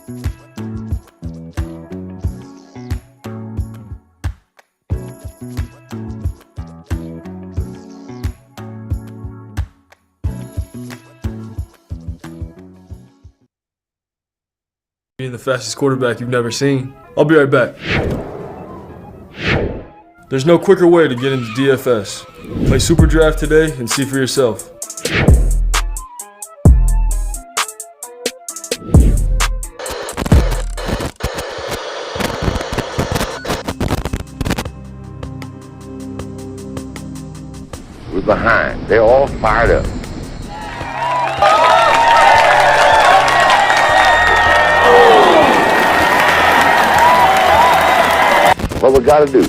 Being the fastest quarterback you've never seen. I'll be right back. There's no quicker way to get into DFS. Play Super Draft today and see for yourself. We're behind. They're all fired up. What we got to do?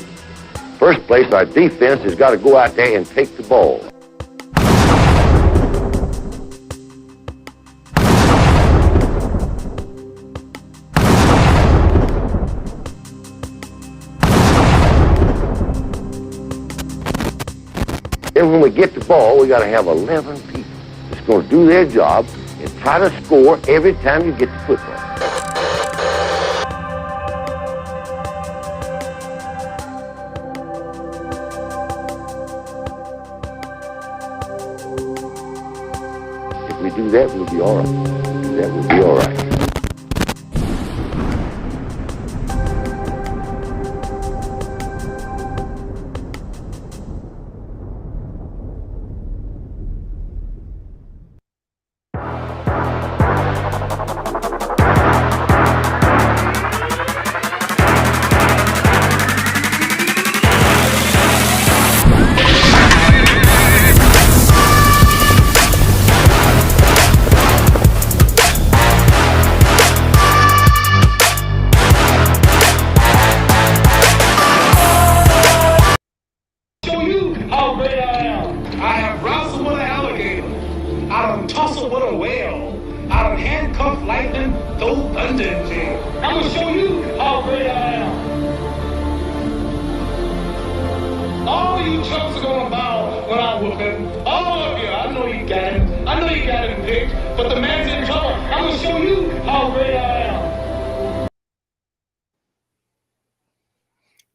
First place, our defense has got to go out there and take the ball. Then when we get the ball, we got to have 11 people that's going to do their job and try to score every time you get the football. If we do that, we'll be all right. That will be all right.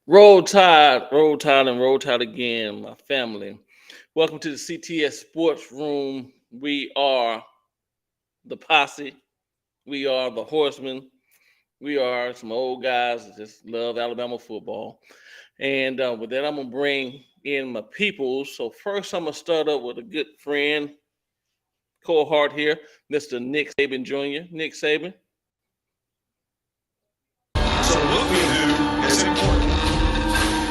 Roll Tide, and Roll Tide again, my family. Welcome to the CTS Sports Room. We are the posse. We are the horsemen. We are some old guys that just love Alabama football. And with that, I'm going to bring in my people. So first, I'm going to start up with a good friend, cohort here, Mr. Nick Saban Jr. Nick Saban. So what we do is important.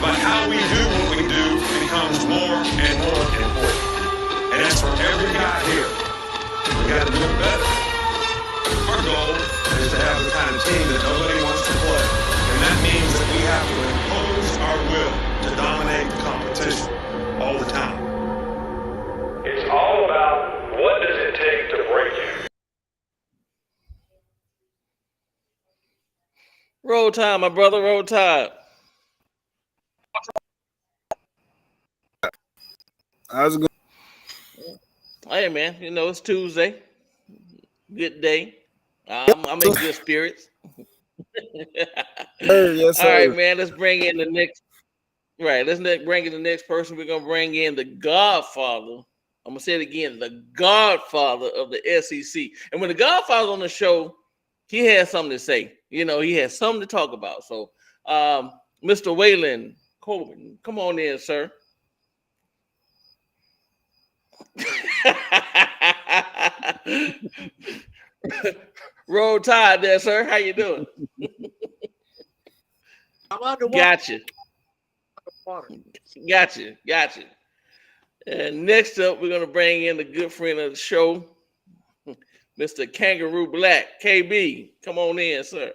But how we do what we do becomes more and more important. And that's for every guy here. We got to do it better. Our goal is to have the kind of team that nobody wants to play. And that means that we have to impose our will to dominate the competition all the time. It's all about what does it take to break you. Roll Tide, my brother, Roll Tide. How's it going? Hey, man, you know, it's Tuesday. Good day. I'm in good spirits. Yes, sir. All right, man, let's bring in the next. Right, let's bring in the next person. We're going to bring in the Godfather. I'm going to say it again, the Godfather of the SEC. And when the Godfather's on the show, he has something to say. You know, he has something to talk about. So, Mr. Waylon Coleman, come on in, sir. Roll Tide there, sir. How you doing? I'm underwater. Gotcha. And next up, we're going to bring in the good friend of the show, Mr. Kangaroo Black. KB, come on in, sir.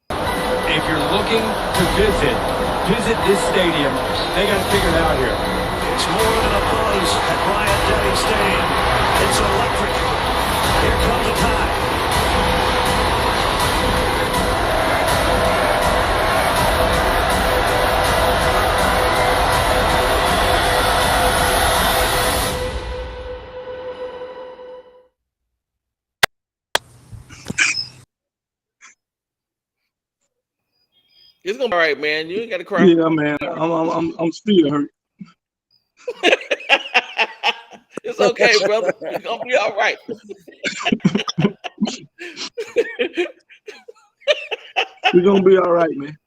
If you're looking to visit this stadium. They got it figured out here. It's more than a buzz at Bryant-Denny Stadium. It's electric. Here comes the Tide. It's gonna be all right, man. You ain't got to cry. Yeah, man. I'm still hurt. It's okay, brother. It's gonna be all right. We're gonna be all right, man.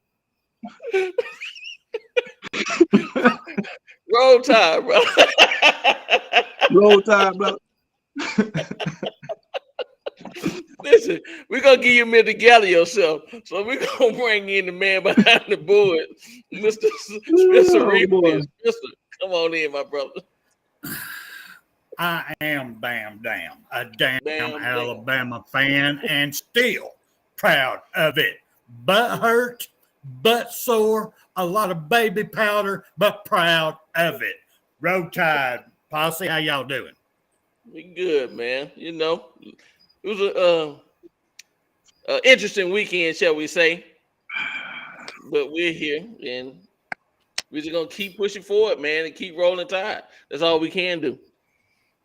Roll Tide, bro. Roll Tide, brother. Listen, we're gonna give you a minute to gather yourself. So we're gonna bring in the man behind the board, Mr. Spencer Reed. Spencer, come on in, my brother. I am Bam Dam, a damn Bam, Alabama fan, and still proud of it. Butt hurt, butt sore, a lot of baby powder, but proud of it. Roll Tide, Posse, how y'all doing? We good, man. You know, it was a interesting weekend, shall we say? But we're here, and we're just gonna keep pushing forward, man, and keep rolling Tide. That's all we can do.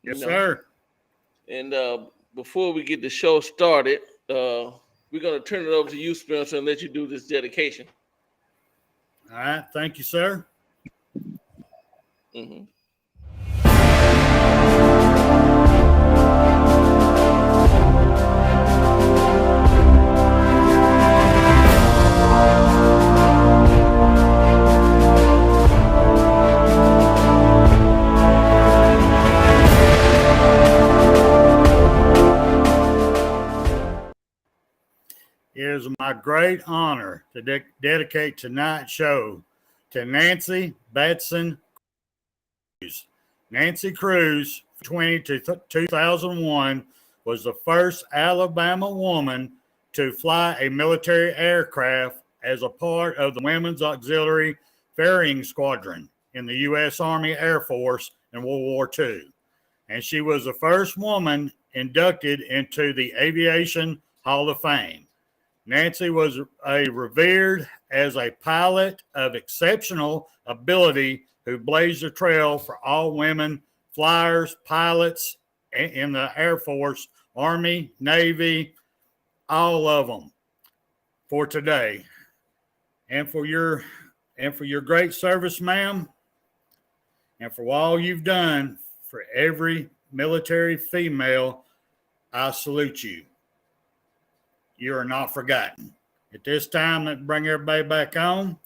Yes, sir. And before we get the show started, we're gonna turn it over to you, Spencer, and let you do this dedication. All right, thank you, sir. Mm-hmm. It is my great honor to dedicate tonight's show to Nancy Batson Cruz. Nancy Cruz, 20 to 2001, was the first Alabama woman to fly a military aircraft as a part of the Women's Auxiliary Ferrying Squadron in the U.S. Army Air Force in World War II. And she was the first woman inducted into the Aviation Hall of Fame. Nancy was revered as a pilot of exceptional ability who blazed a trail for all women flyers, pilots in the Air Force, Army, Navy, all of them for today. And for your great service, ma'am, and for all you've done for every military female, I salute you. You are not forgotten. At this time, let's bring everybody back on.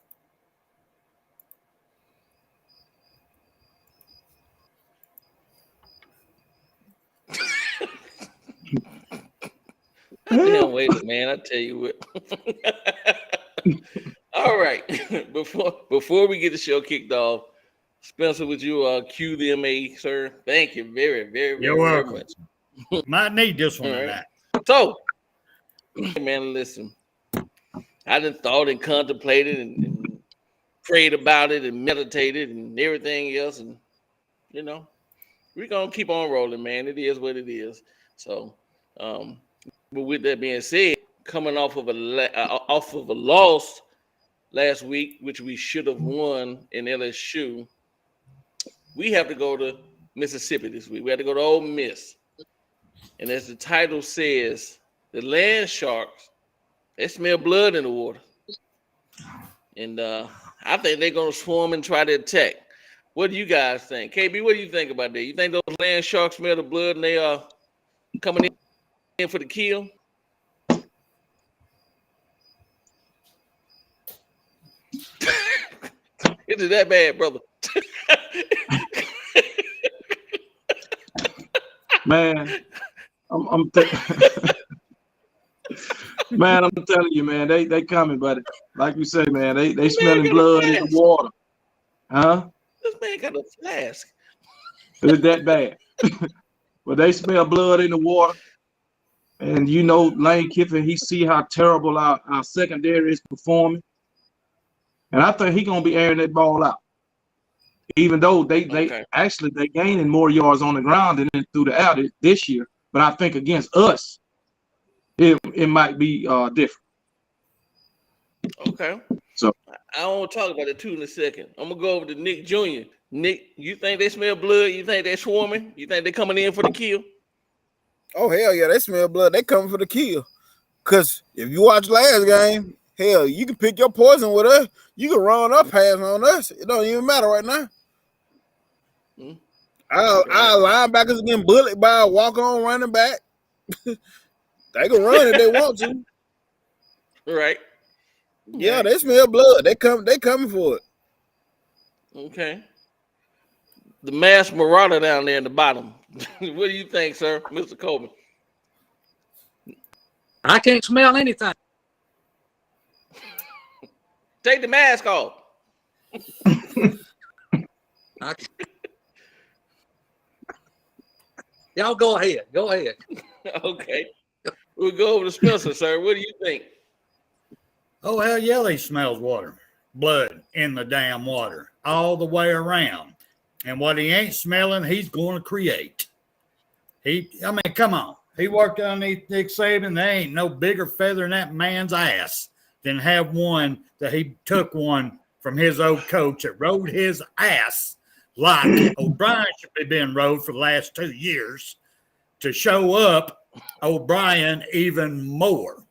Damn, wait, man! I tell you what. All right, before we get the show kicked off, Spencer, would you cue the MA, sir? Thank you You're welcome. very much. Might need this one tonight. So, man, listen. I done thought and contemplated and prayed about it and meditated and everything else, and you know, we're gonna keep on rolling, man. It is what it is. So, but with that being said, coming off of a loss last week, which we should have won in LSU, we have to go to Mississippi this week. We have to go to Ole Miss, and as the title says, the land sharks, they smell blood in the water. And I think they're going to swarm and try to attack. What do you guys think? KB, what do you think about that? You think those land sharks smell the blood and they are coming in for the kill? Is it that bad, brother? Man, man, I'm telling you, man, they coming, buddy. Like you say, man, they smelling blood in the water. Huh? This man got a flask. Is that bad? But they smell blood in the water. And you know, Lane Kiffin, he see how terrible our secondary is performing. And I think he's gonna be airing that ball out. Even though they gaining more yards on the ground than through the air this year. But I think against us, it might be different. Okay. So I want to talk about it too in a second. I'm gonna go over to Nick Jr. Nick, you think they smell blood? You think they're swarming? You think they're coming in for the kill? Oh hell yeah, they smell blood. They coming for the kill. Cause if you watch last game, Hell, you can pick your poison with us. You can run up pass on us. It don't even matter right now. Our linebackers getting bullied by a walk-on running back. They can run if they want to. Right. Yeah, they smell blood. They coming for it. Okay. The mass marauder down there in the bottom. What do you think, sir, Mr. Coleman? I can't smell anything. Take the mask off. Y'all go ahead. Go ahead. Okay. We'll go over to Spencer, sir. What do you think? Oh, hell yeah, he smells water. Blood in the damn water all the way around. And what he ain't smelling, he's going to create. Come on. He worked underneath Nick Saban. There ain't no bigger feather in that man's ass than have one that he took one from his old coach that rode his ass like O'Brien should be being rode for the last 2 years to show up O'Brien even more.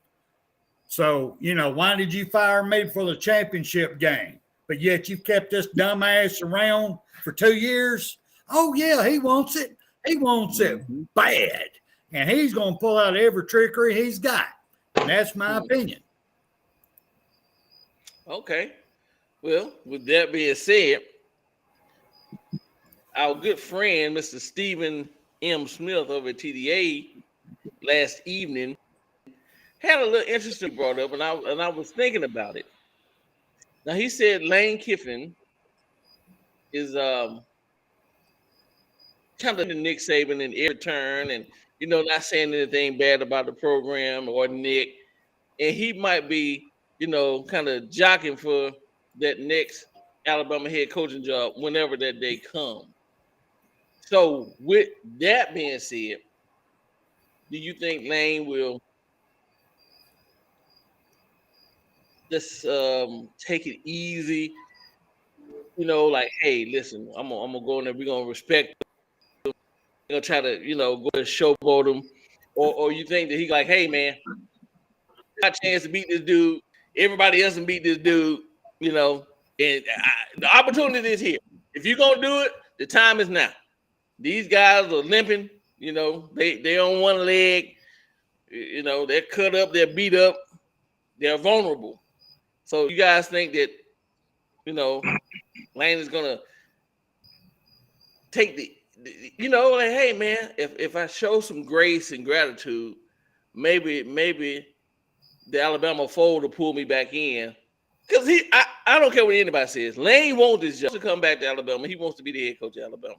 So, why did you fire me for the championship game? But yet you kept this dumbass around for 2 years? Oh, yeah, he wants it. He wants it bad. And he's going to pull out every trickery he's got. And that's my opinion. Okay. Well, with that being said, our good friend, Mr. Stephen M. Smith over at TDA last evening had a little interesting brought up, and I was thinking about it. Now, he said Lane Kiffin is kind of Nick Saban in every turn and, not saying anything bad about the program or Nick. And he might be, kind of jockeying for that next Alabama head coaching job whenever that day comes. So with that being said, do you think Lane will just take it easy? Like, hey, listen, I'm gonna go in there, we're gonna respect him, gonna try to, go and showboat him, or you think that he like, hey man, got a chance to beat this dude, everybody else can beat this dude, and the opportunity is here. If you're gonna do it, the time is now. These guys are limping, they on one leg, they're cut up, they're beat up, they're vulnerable. So you guys think that, Lane is gonna take the like, hey man, if I show some grace and gratitude, maybe the Alabama fold will pull me back in. Because I don't care what anybody says. Lane wants this job to come back to Alabama. He wants to be the head coach of Alabama.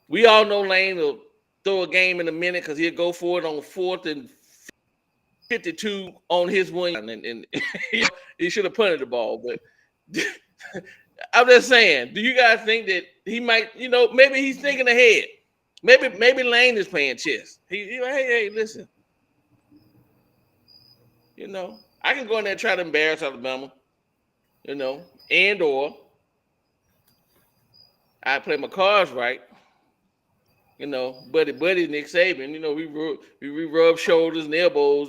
We all know Lane will throw a game in a minute because he'll go for it on 4th and 52 on his one, and he should have punted the ball. But I'm just saying, do you guys think that he might, maybe he's thinking ahead? Maybe Lane is playing chess. Hey, listen. I can go in there and try to embarrass Alabama, and or I play my cards right, buddy Nick Saban, we rub shoulders and elbows,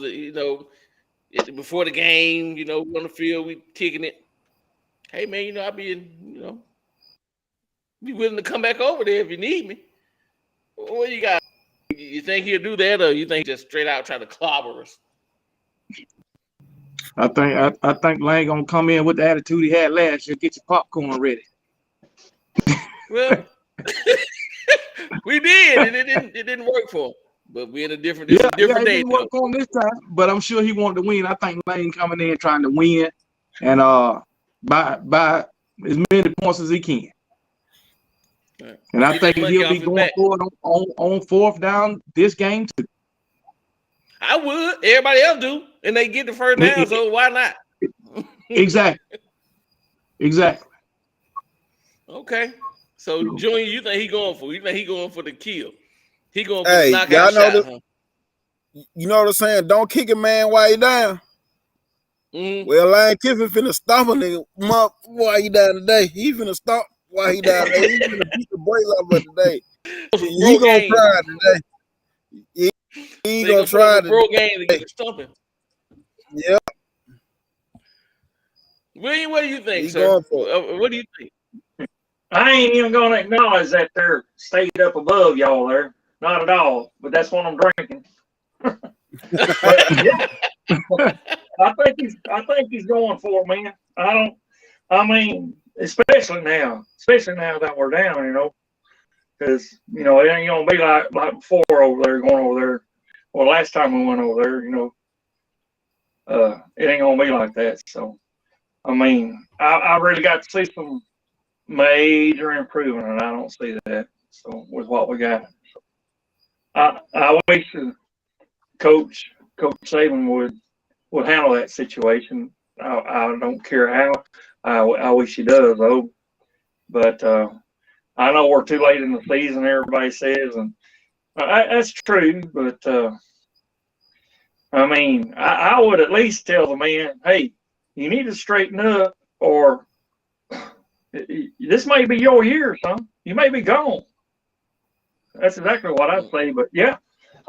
before the game, on the field, we kicking it. Hey man, I'll be be willing to come back over there if you need me. What you got? You think he'll do that, or you think just straight out try to clobber us? I think Lane gonna come in with the attitude he had last year. Get your popcorn ready. Well, we did, and it didn't work for him. But we're in a different day. It didn't work for him this time. But I'm sure he wanted to win. I think Lane coming in trying to win, and by as many points as he can. Right. And I think he'll be going for it on 4th down this game too. I would. Everybody else do, and they get the first down, so why not? Exactly. Okay. So, Junior, you think he going for? You think he going for the kill? He going for the knockout shot? You know what I'm saying? Don't kick a man while you down. Mm-hmm. Well, Lane Kiffin finna stomp a nigga while you down today. He finna stomp while he down today. He finna beat the brakes off of today. He gonna try today. He gonna try the bro game to get stumping. Yeah. William, what do you think, He's sir? going for it. What do you think? I ain't even going to acknowledge that they're stayed up above y'all there. Not at all. But that's what I'm drinking. But yeah, I think he's going for it, man. I mean, especially now that we're down, because it ain't gonna be like before over there, going over there. Well, last time we went over there, it ain't gonna be like that. So, I mean, I really got to see some major improvement, and I don't see that. So, with what we got, I wish Coach Saban would handle that situation. I don't care how. I wish he does though. But I know we're too late in the season. Everybody says, and that's true. But I mean, I would at least tell the man, hey, you need to straighten up, or this may be your year, son. You may be gone. That's exactly what I'd say. But yeah,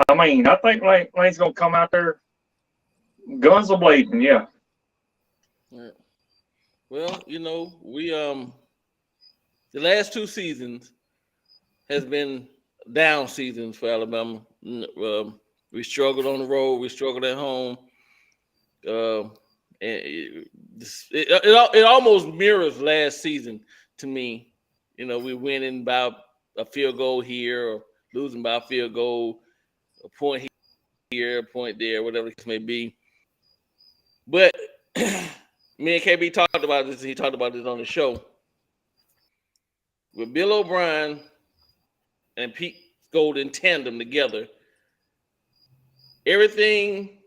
I mean, I think Lane's gonna come out there, guns a blazing. Yeah. Well, we the last 2 seasons has been down seasons for Alabama. We struggled on the road. We struggled at home. And it almost mirrors last season to me. We winning by a field goal here or losing by a field goal, a point here, a point there, whatever the case may be. But me and KB talked about this. He talked about this on the show. With Bill O'Brien and Pete Gold in tandem together, everything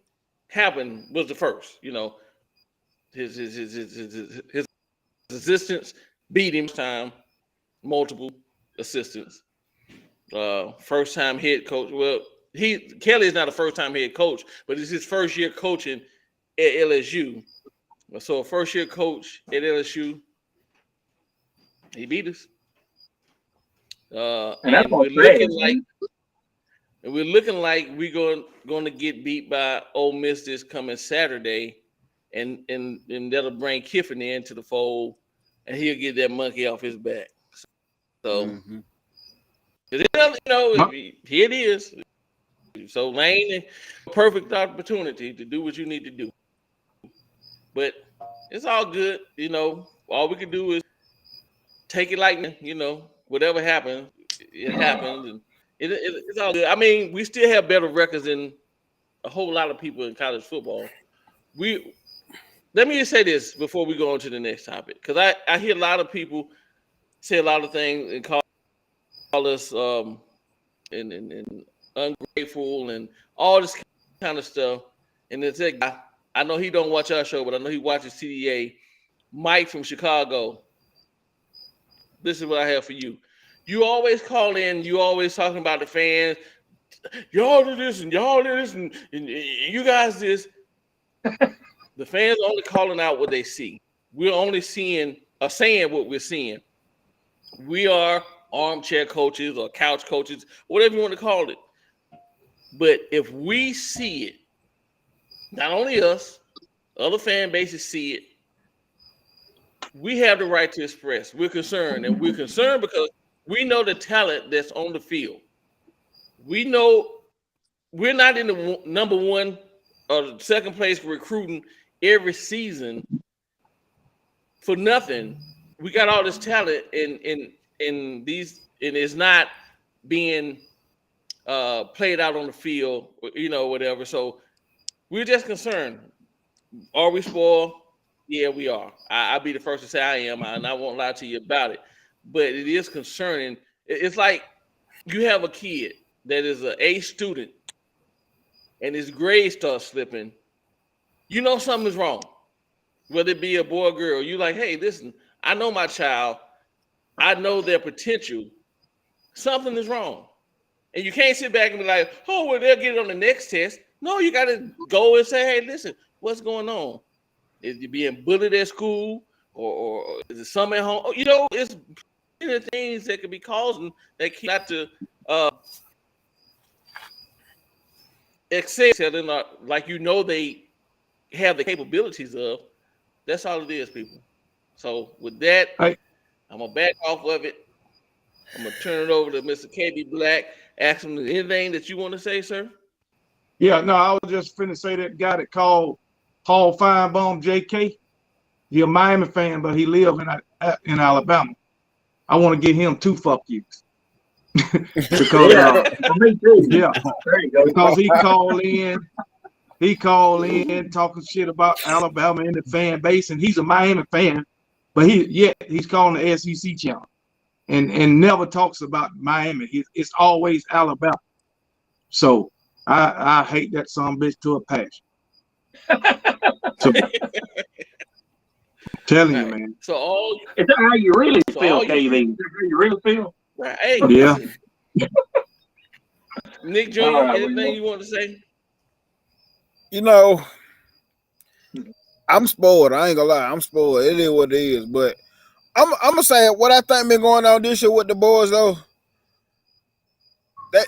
happened was the first. His assistants beat him time, multiple assistants. First time head coach. Well, Kelly is not a first time head coach, but it's his first year coaching at LSU. So a first year coach at LSU, he beat us. And we're looking like we're going to get beat by Ole Miss this coming Saturday, and that'll bring Kiffin into the fold, and he'll get that monkey off his back. So, here it is. So Lane, perfect opportunity to do what you need to do. But it's all good, All we can do is take it like, whatever happens, it happens, and it's all good. I mean, we still have better records than a whole lot of people in college football. Let me just say this before we go on to the next topic, because I hear a lot of people say a lot of things and call us and ungrateful and all this kind of stuff. And it's a guy, I know he don't watch our show, but I know he watches CDA. Mike from Chicago. This is what I have for you. You always call in. You always talking about the fans. Y'all do this and y'all do this and you guys this. The fans are only calling out what they see. We're only saying what we're seeing. We are armchair coaches or couch coaches, whatever you want to call it. But if we see it, not only us, other fan bases see it, we have the right to express. We're concerned, and we're concerned because we know the talent that's on the field. We know we're not in the number 1 or second place for recruiting every season for nothing. We got all this talent in these, and it's not being played out on the field, whatever. So we're just concerned. Are we spoiled? Yeah, we are. I'll be the first to say I am, and I won't lie to you about it. But it is concerning. It's like you have a kid that is an A student, and his grades start slipping. You know something's wrong, whether it be a boy or girl. You like, hey, listen, I know my child. I know their potential. Something is wrong. And you can't sit back and be like, oh, well, they'll get it on the next test. No, you got to go and say, hey, listen, what's going on? Is you being bullied at school, or is it some at home? It's things that could be causing that keep not to excel, like they have the capabilities of. That's all it is, people. So with that, I'm gonna back off of it. I'm gonna turn it over to Mr. KB Black. Ask him anything that you want to say, sir. Yeah, no, I was just finna say that guy that called Paul Feinbaum JK. He a Miami fan, but he live in Alabama. I want to give him 2 fuck yous. Because me too. yeah, There you go. because he called in talking shit about Alabama and the fan base, and he's a Miami fan, but he's calling the SEC channel and never talks about Miami. It's always Alabama. So I hate that son bitch to a passion. So, telling you, man. So is that how you really feel, KV? Is that how you really feel? Right. Hey, yeah. Nick Jr., anything you want to say? You know, I'm spoiled. I ain't gonna lie. I'm spoiled. It is what it is. But I'm gonna say what I think been going on this year with the boys though.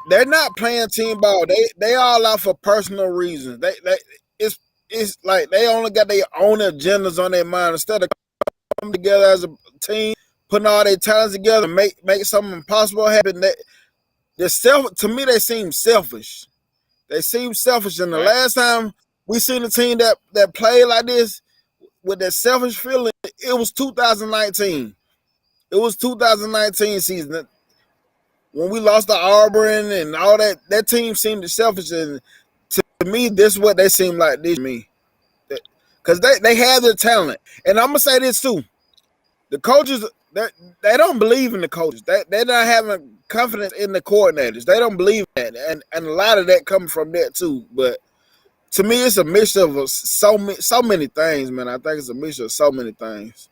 They're not playing team ball. They all out for personal reasons. It's like they only got their own agendas on their mind instead of coming together as a team, putting all their talents together, make something impossible happen. To me, they seem selfish. They seem selfish. And the last time we seen a team that played like this with that selfish feeling, it was 2019. It was 2019 season when we lost to Auburn and all that. That team seemed selfish, and to me, this is what they seem like this to me. Because they have the talent. And I'm gonna say this too: the coaches, they don't believe in the coaches. They're not having confidence in the coordinators. They don't believe that, and a lot of that coming from that too. But to me, it's a mixture of so many things, man. I think it's a mixture of so many things.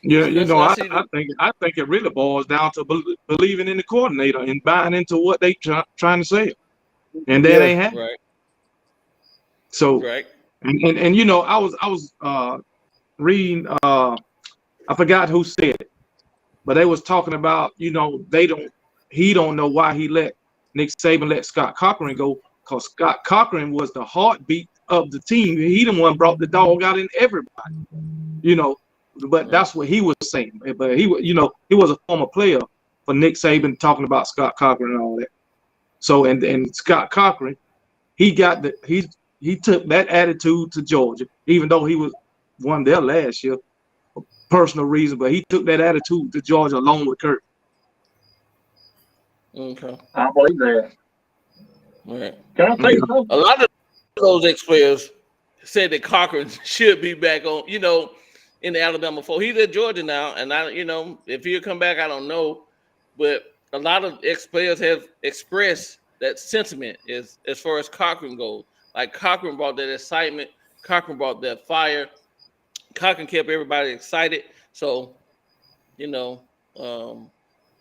Yeah, you know, I think it really boils down to believing in the coordinator and buying into what they trying to say, and that ain't happening. Right. So, and you know, I was reading, I forgot who said it, but they was talking about, you know, he don't know why he let Nick Saban let Scott Cochran go, because Scott Cochran was the heartbeat of the team. He the one brought the dog out in everybody, you know. But that's what he was saying. But he was a former player for Nick Saban, talking about Scott Cochran and all that. So and Scott Cochran, he took that attitude to Georgia, even though he was won there last year for personal reasons. But he took that attitude to Georgia along with Kurt. Okay, I believe that. Right. Can I tell you something? A lot of those ex-players said that Cochran should be back on, you know, in the Alabama fold. He's at Georgia now, and if he'll come back, I don't know. But a lot of ex-players have expressed that sentiment as far as Cochran goes. Like Cochran brought that excitement, Cochran brought that fire, Cochran kept everybody excited. So, you know,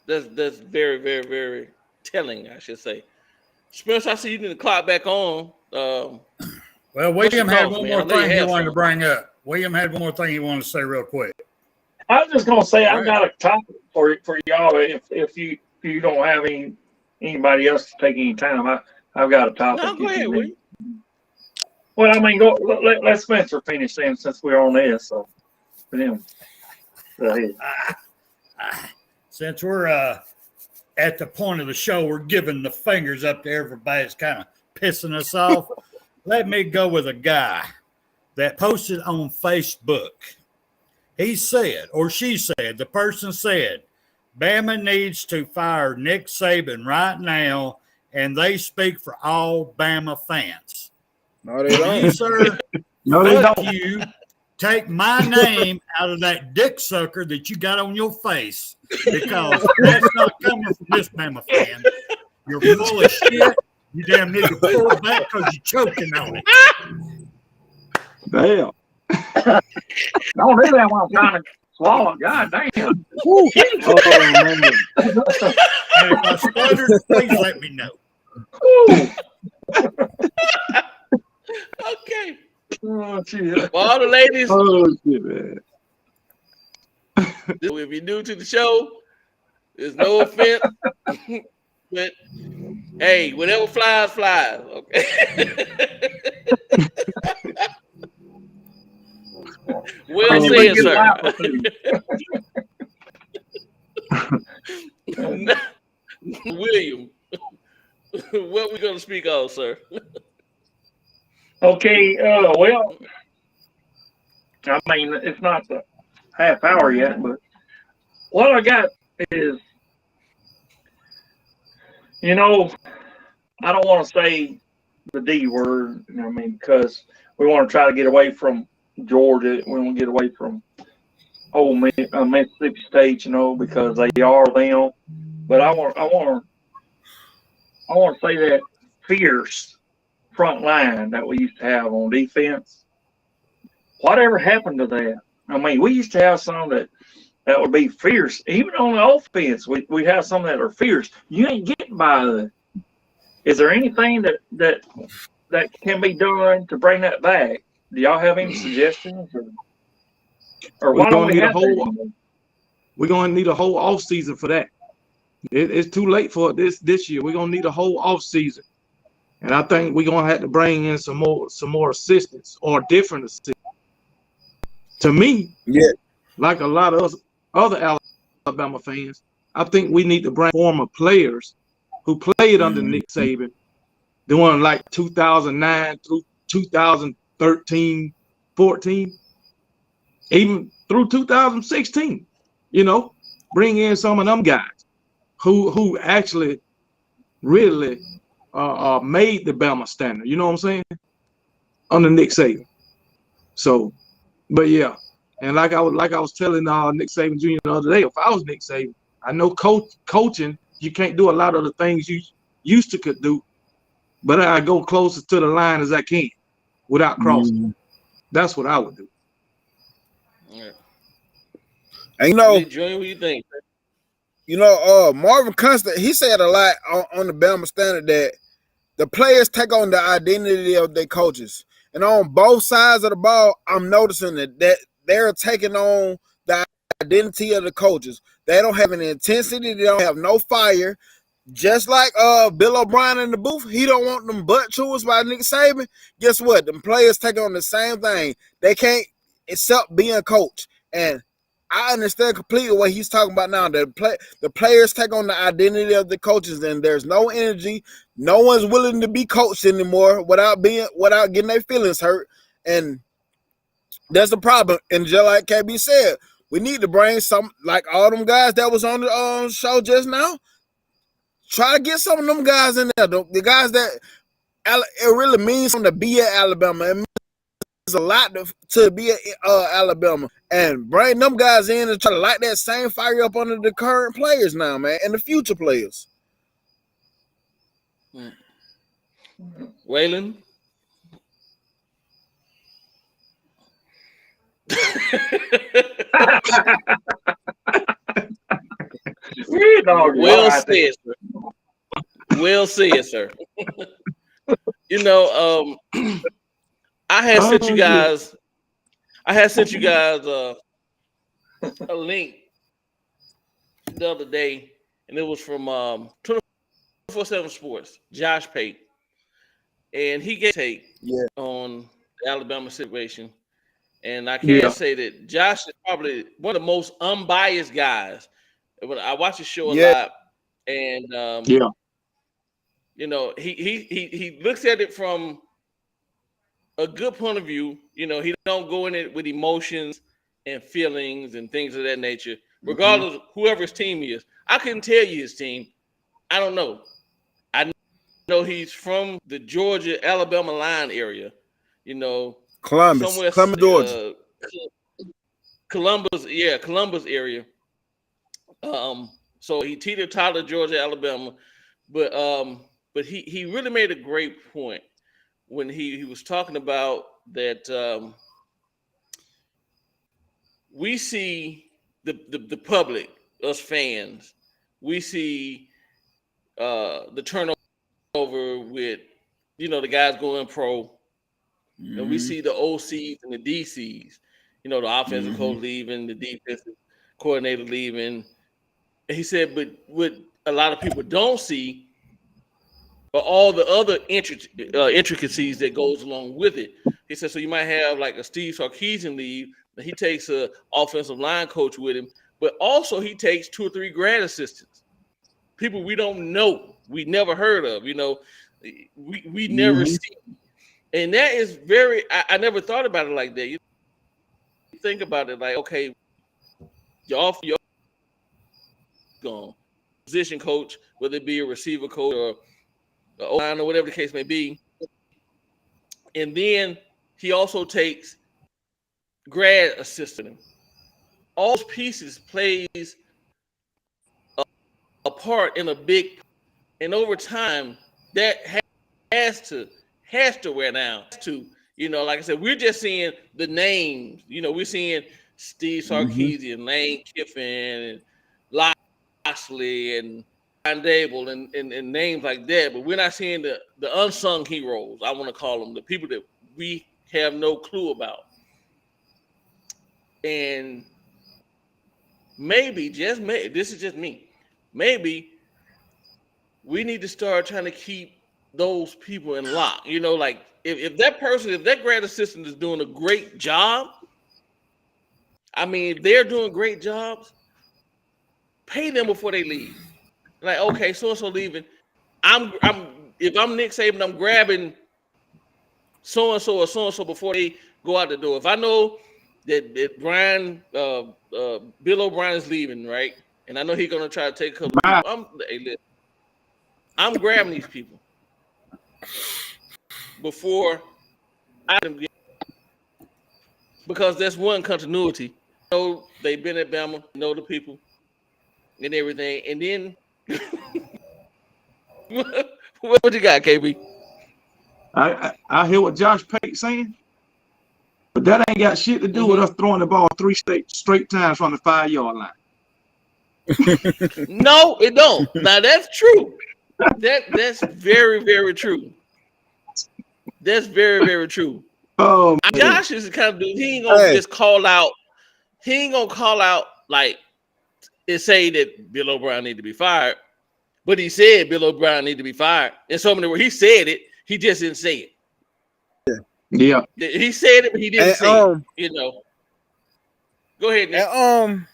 that's very, very, very telling, I should say. Spencer, I see you need to clock back on. Well, William had one more thing he wanted to bring up. William had one more thing he wanted to say real quick. I was just gonna say I've got a topic for y'all. If you don't have anybody else to take any time, I've got a topic. No, go ahead, William. Well, I mean, let Spencer finish then, since we're on this. So for him, go ahead. Since we're at the point of the show, we're giving the fingers up to everybody that's kind of pissing us off. Let me go with a guy that posted on Facebook. He said, or she said, the person said, Bama needs to fire Nick Saban right now, and they speak for all Bama fans. No, they don't. You, sir, No, they don't. You take my name out of that dick sucker that you got on your face, because that's not coming from this Bama fan. You're full of shit. You damn need to pull it back because you're choking on it. Damn. Don't do that when I'm trying to swallow. God damn. Oh, man. And if I stutter, please let me know. Okay. Oh, geez. For all the ladies, Oh, shit, man. if you're new to the show, there's no offense. But hey, whatever flies, flies. Okay. Well said, sir. William, what we going to speak on, sir? Okay, well, I mean, it's not the half hour yet, but what I got is, I don't want to say the D word, because we want to try to get away from Georgia. We want to get away from Mississippi State, because they are them. But I want to say that fierce front line that we used to have on defense. Whatever happened to that? I mean, we used to have some that would be fierce. Even on the offense, we have some that are fierce. You ain't getting by that. Is there anything that can be done to bring that back? Do y'all have any suggestions? Or why don't we have that? We're going to need a whole off season for that. It's too late for this year. We're going to need a whole off season. And I think we're going to have to bring in some more assistants or different assistants. To me, like a lot of other Alabama fans, I think we need to bring former players who played under Nick Saban, doing like 2009 through 2013, 14, even through 2016. Bring in some of them guys who actually really made the Bama standard. You know what I'm saying? Under Nick Saban. So, but yeah, and like I was telling Nick Saban Jr. the other day, if I was Nick Saban, I know coaching, you can't do a lot of the things you used to could do, but I go closest to the line as I can without crossing. That's what I would do. Yeah. And Junior, what do you think? Marvin Constant, he said a lot on the Bama standard that the players take on the identity of their coaches. And on both sides of the ball, I'm noticing that they're taking on the identity of the coaches. They don't have any intensity. They don't have no fire. Just like Bill O'Brien in the booth, he don't want them butt chewers by Nick Saban. Guess what? Them players take on the same thing. They can't accept being coached. And I understand completely what he's talking about now. The players take on the identity of the coaches, and there's no energy. No one's willing to be coached anymore without getting their feelings hurt. And that's the problem. And just like KB said, we need to bring some, like all them guys that was on the show just now. Try to get some of them guys in there. The guys that it really means something to be at Alabama. It means a lot to be at Alabama. And bring them guys in and try to light that same fire up under the current players now, man, and the future players. Waylon? Well said, sir. Well said, sir. I had sent you guys a link the other day, and it was from 24/7 Sports, Josh Pate, and he gave a take on the Alabama situation. And I can't say that Josh is probably one of the most unbiased guys. I watch his show a lot, and he looks at it from a good point of view. He don't go in it with emotions and feelings and things of that nature, regardless of whoever his team is. I couldn't tell you his team. I don't know. I know he's from the Georgia-Alabama line area, Columbus, Georgia. Columbus area. So he teeter-totter Georgia, Alabama, but he really made a great point when he was talking about that. We see the public, us fans, we see the turnover with the guys going pro, and we see the OCs and the DCs, the offensive coach leaving, the defensive coordinator leaving. And he said, but what a lot of people don't see but all the other intricacies that goes along with it. He said, so you might have like a Steve Sarkisian leave, but he takes an offensive line coach with him, but also he takes 2 or 3 grad assistants, people we don't know, we never heard of, we never see. And that is I never thought about it like that. You think about it like, okay, you're gone. Position coach, whether it be a receiver coach or O-line or whatever the case may be. And then he also takes grad assistant. All those pieces plays a part in a big, and over time that has to wear down to, like I said, we're just seeing the names, we're seeing Steve Sarkisian, Lane Kiffin, and Loxley, and Ryan Dable, and names like that, but we're not seeing the unsung heroes, I want to call them, the people that we have no clue about. And maybe, just maybe, this is just me, maybe we need to start trying to keep those people in lock. Like if that grad assistant is doing a great job, if they're doing great jobs, pay them before they leave. Like, okay, so-and-so leaving. If I'm Nick Saban, I'm grabbing so-and-so or so-and-so before they go out the door. If I know that Brian, Bill O'Brien is leaving, right? And I know he's going to try to take a couple people. I'm grabbing these people before I get, because that's one continuity. They've been at Bama, know the people and everything. And then what you got, KB? I hear what Josh Pate saying, but that ain't got shit to do with us throwing the ball 3 straight times from the 5-yard line. No, it don't. Now that's true. That's very, very true. That's very, very true. Oh, man. Josh is the kind of dude, he ain't gonna just call out. He ain't gonna call out like and say that Bill O'Brien need to be fired, but he said Bill O'Brien need to be fired. And so many where he said it, he just didn't say it. Yeah. He said it, but he didn't say it. Go ahead, Nick. And,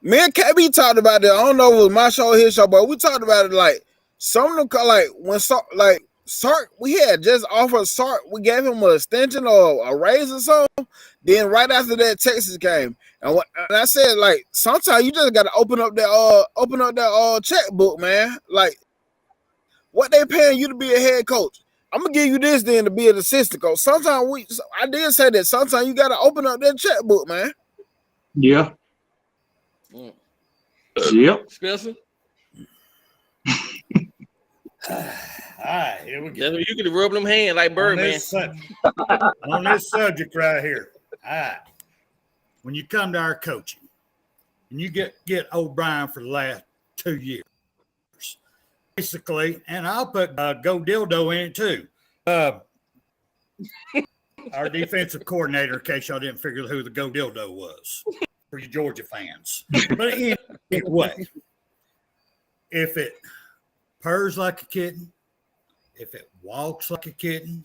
me and KB talked about it. I don't know if it was my show or his show, but we talked about it like some of them, like when Sark, we had just offered Sark, we gave him an extension or a raise or something. Then right after that, Texas came, and I said like sometimes you just gotta open up that checkbook, man. Like what they paying you to be a head coach. I'm gonna give you this then to be an assistant coach. Sometimes I did say that sometimes you gotta open up that checkbook, man. Yeah. Yep. Spencer. All right, here we go. You can rub them hands like Birdman. On this subject right here. All right. When you come to our coaching, and you get O'Brien for the last 2 years, basically, and I'll put Go Dildo in it too. Our defensive coordinator, in case y'all didn't figure who the Go Dildo was, for you Georgia fans. But anyway, if it purrs like a kitten, if it walks like a kitten,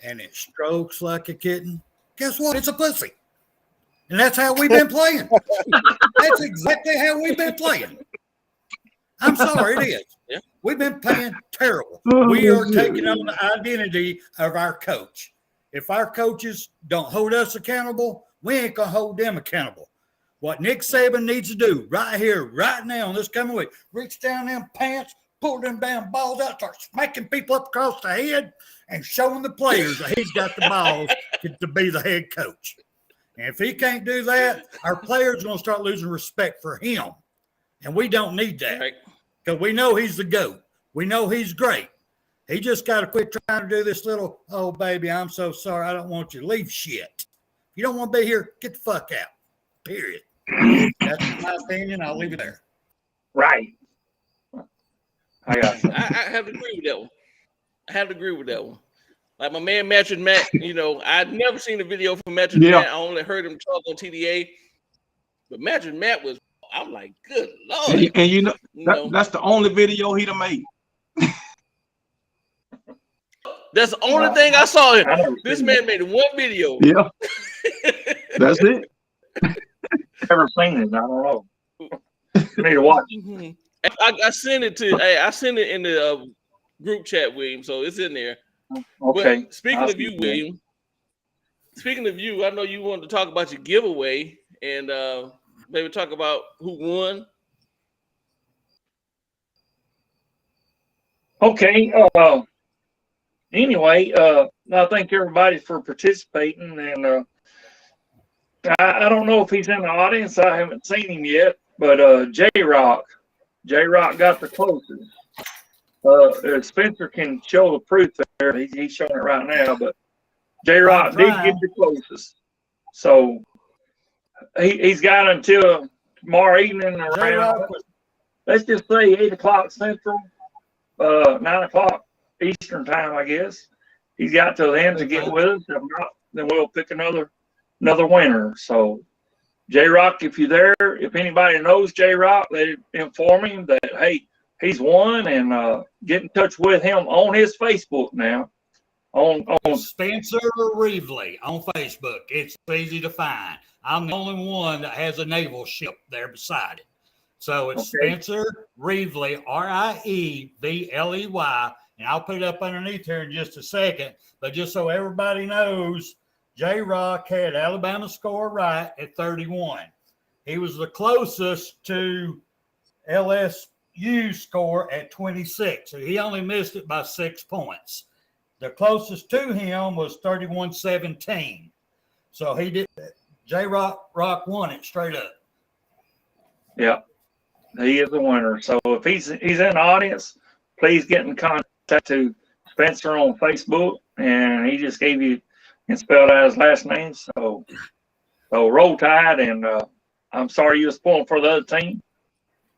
and it strokes like a kitten, guess what? It's a pussy. And that's how we've been playing. That's exactly how we've been playing. I'm sorry, it is. Yeah. We've been playing terrible. We are taking on the identity of our coach. If our coaches don't hold us accountable, we ain't going to hold them accountable. What Nick Saban needs to do right here, right now, this coming week, reach down them pants, pull them damn balls out, start smacking people up across the head, and showing the players that he's got the balls to be the head coach. And if he can't do that, our players are going to start losing respect for him. And we don't need that because we know he's the GOAT. We know he's great. He just got to quit trying to do this little, oh, baby, I'm so sorry, I don't want you to leave shit. If you don't want to be here, get the fuck out, period. That's my opinion. I'll leave it there. Right. I have to agree with that one. Like my man Mattress Matt, I'd never seen a video from Mattress Matt. I only heard him talk on TDA. But Mattress Matt I'm like, good Lord. And that's the only video he'd have made. That's the only thing I saw. This seen man made one video. Yeah, that's it. Never seen it. I don't know. You need to watch it. Mm-hmm. I sent it to. Hey, I sent it in the group chat, William. So it's in there. Okay. But speaking of you, William. Speaking of you, I know you wanted to talk about your giveaway and maybe talk about who won. Okay. Anyway, I thank everybody for participating, and I don't know if he's in the audience. I haven't seen him yet, but J-Rock got the closest. Spencer can show the proof there. He's showing it right now, but J-Rock did get the closest. So he's got until tomorrow evening around, let's just say 8 o'clock Central, 9 o'clock Eastern time, I guess. He's got till then to get with us. If not, then we'll pick another winner. So J-Rock, if you're there, if anybody knows J-Rock, they inform him that, hey, he's won, and get in touch with him on his Facebook now. On Spencer Reevely on Facebook. It's easy to find. I'm the only one that has a naval ship there beside it. So it's Spencer Reevely, Rievley, and I'll put it up underneath here in just a second. But just so everybody knows, J-Rock had Alabama score right at 31. He was the closest to LSU score at 26. So he only missed it by 6 points. The closest to him was 31-17. So he did. J-Rock won it straight up. Yeah, he is the winner. So if he's in the audience, please get in contact to Spencer on Facebook, and he just gave you and spelled out his last name. So roll tide, and I'm sorry you was pulling for the other team.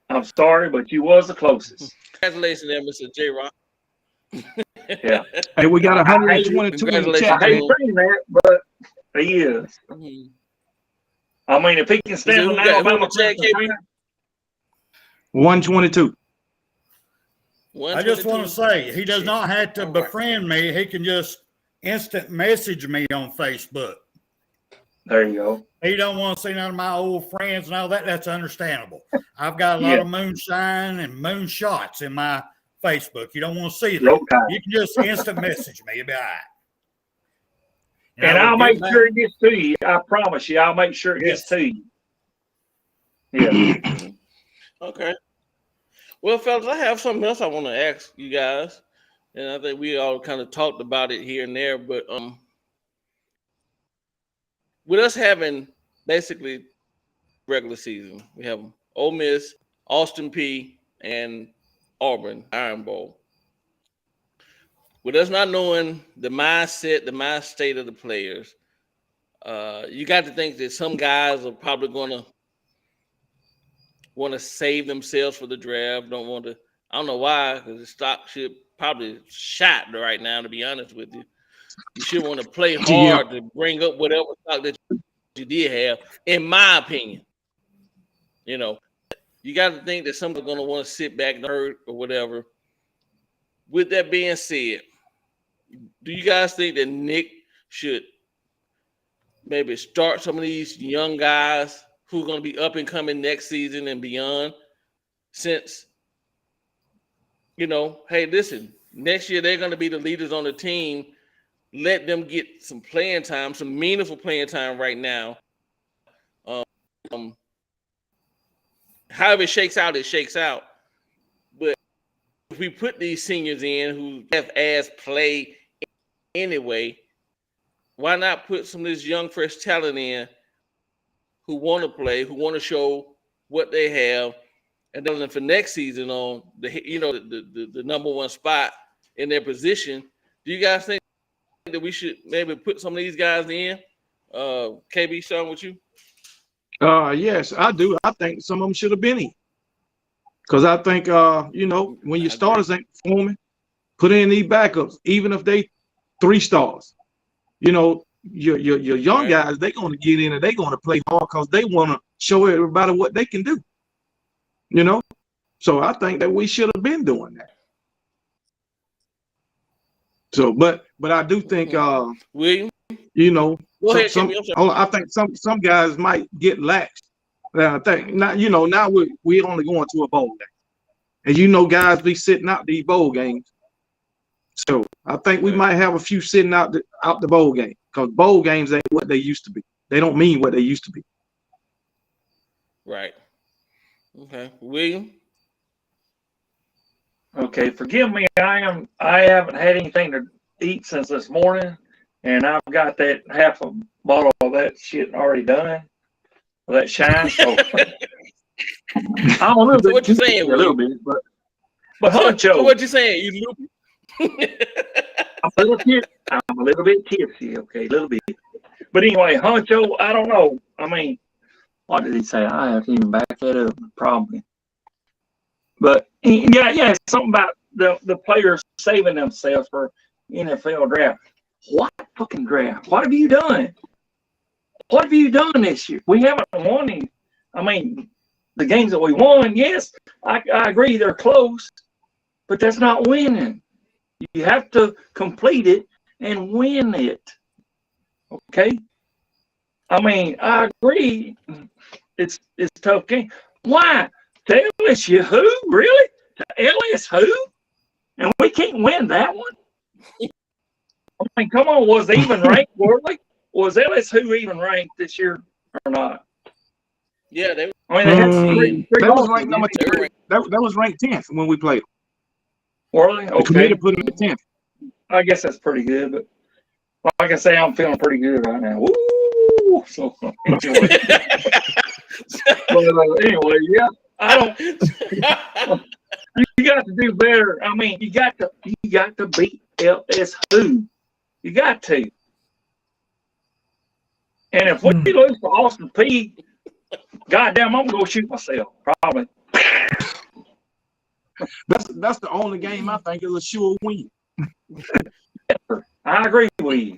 I'm sorry, but you was the closest. Congratulations there, Mr. J-Rock. Yeah. Hey, we got 122 in the chat. I hate saying that, but he is. Mm-hmm. I mean, if he can stand on Alabama, 122. I just want to say, he does not have to befriend me. He can just instant message me on Facebook. There you go. He don't want to see none of my old friends and all that. That's understandable. I've got a lot of moonshine and moonshots in my Facebook. You don't want to see that. Okay. You can just instant message me. You'll be all right. And I'll make sure it gets to you. I promise you, I'll make sure it gets to you. Yeah. Okay. Well, fellas, I have something else I want to ask you guys. And I think we all kind of talked about it here and there. But with us having basically regular season, we have Ole Miss, Austin Peay, and Auburn, Iron Bowl. With us not knowing the mindset, the mind state of the players, you got to think that some guys are probably going to want to save themselves for the draft. Don't want to. I don't know why, because the stock should probably shot right now. To be honest with you, you should want to play hard to bring up whatever stock that you did have. In my opinion, you know, you got to think that some are going to want to sit back and hurt or whatever. With that being said, do you guys think that Nick should maybe start some of these young guys who are going to be up and coming next season and beyond? Since, you know, hey, listen, next year they're going to be the leaders on the team. Let them get some playing time, some meaningful playing time right now. However it shakes out, it shakes out. But if we put these seniors in who have ass play anyway, why not put some of this young, fresh talent in who want to play, who want to show what they have, and then for next season on the number one spot in their position? Do you guys think that we should maybe put some of these guys in? KB, Sean, with you? Yes, I do. I think some of them should have been in. Because I think, when your starters ain't performing, put in these backups, even if they 3 stars. You know, your young guys, they're going to get in and they're going to play hard because they want to show everybody what they can do. You know? So I think that we should have been doing that. So, but I do think, William, you know, go ahead, some Kimmy, I'm sorry. I think some guys might get lax. I think now, you know, now we only going to a bowl game, and you know, guys be sitting out these bowl games. So I think we might have a few sitting out the bowl game, because bowl games ain't what they used to be. They don't mean what they used to be. Right. Okay, William. Okay, forgive me. I haven't had anything to eat since this morning, and I've got that half a bottle of that shit already done. That shine. So I'm a little So bit. what you saying? A little bit, but Huncho. So what you saying? You loopy? I'm a little bit tipsy. Okay, a little bit. But anyway, Huncho, I don't know. I mean, what did he say? I have to even back that up, probably. But yeah, something about the players saving themselves for NFL draft. What fucking draft? What have you done? What have you done this year? We haven't won any. I mean, the games that we won, yes, I agree they're close, but that's not winning. You have to complete it and win it. Okay? I mean, I agree. It's a tough game. Why? To LSU who? Really? To LSU? And we can't win that one? I mean, come on, was they even ranked, Worley? Was LSU even ranked this year or not? Yeah, they. I mean, they had three that was losses, ranked number 10. That was ranked 10th when we played. Worley? The Okay. committee put them at 10th. I guess that's pretty good, but like I say, I'm feeling pretty good right now. Woo! So anyway, anyway, yeah, I don't. You got to do better. I mean, you got to beat LSU. You got to. And if we lose to Austin P, goddamn, I'm gonna go shoot myself. Probably. That's the only game I think is a sure win. I agree with you.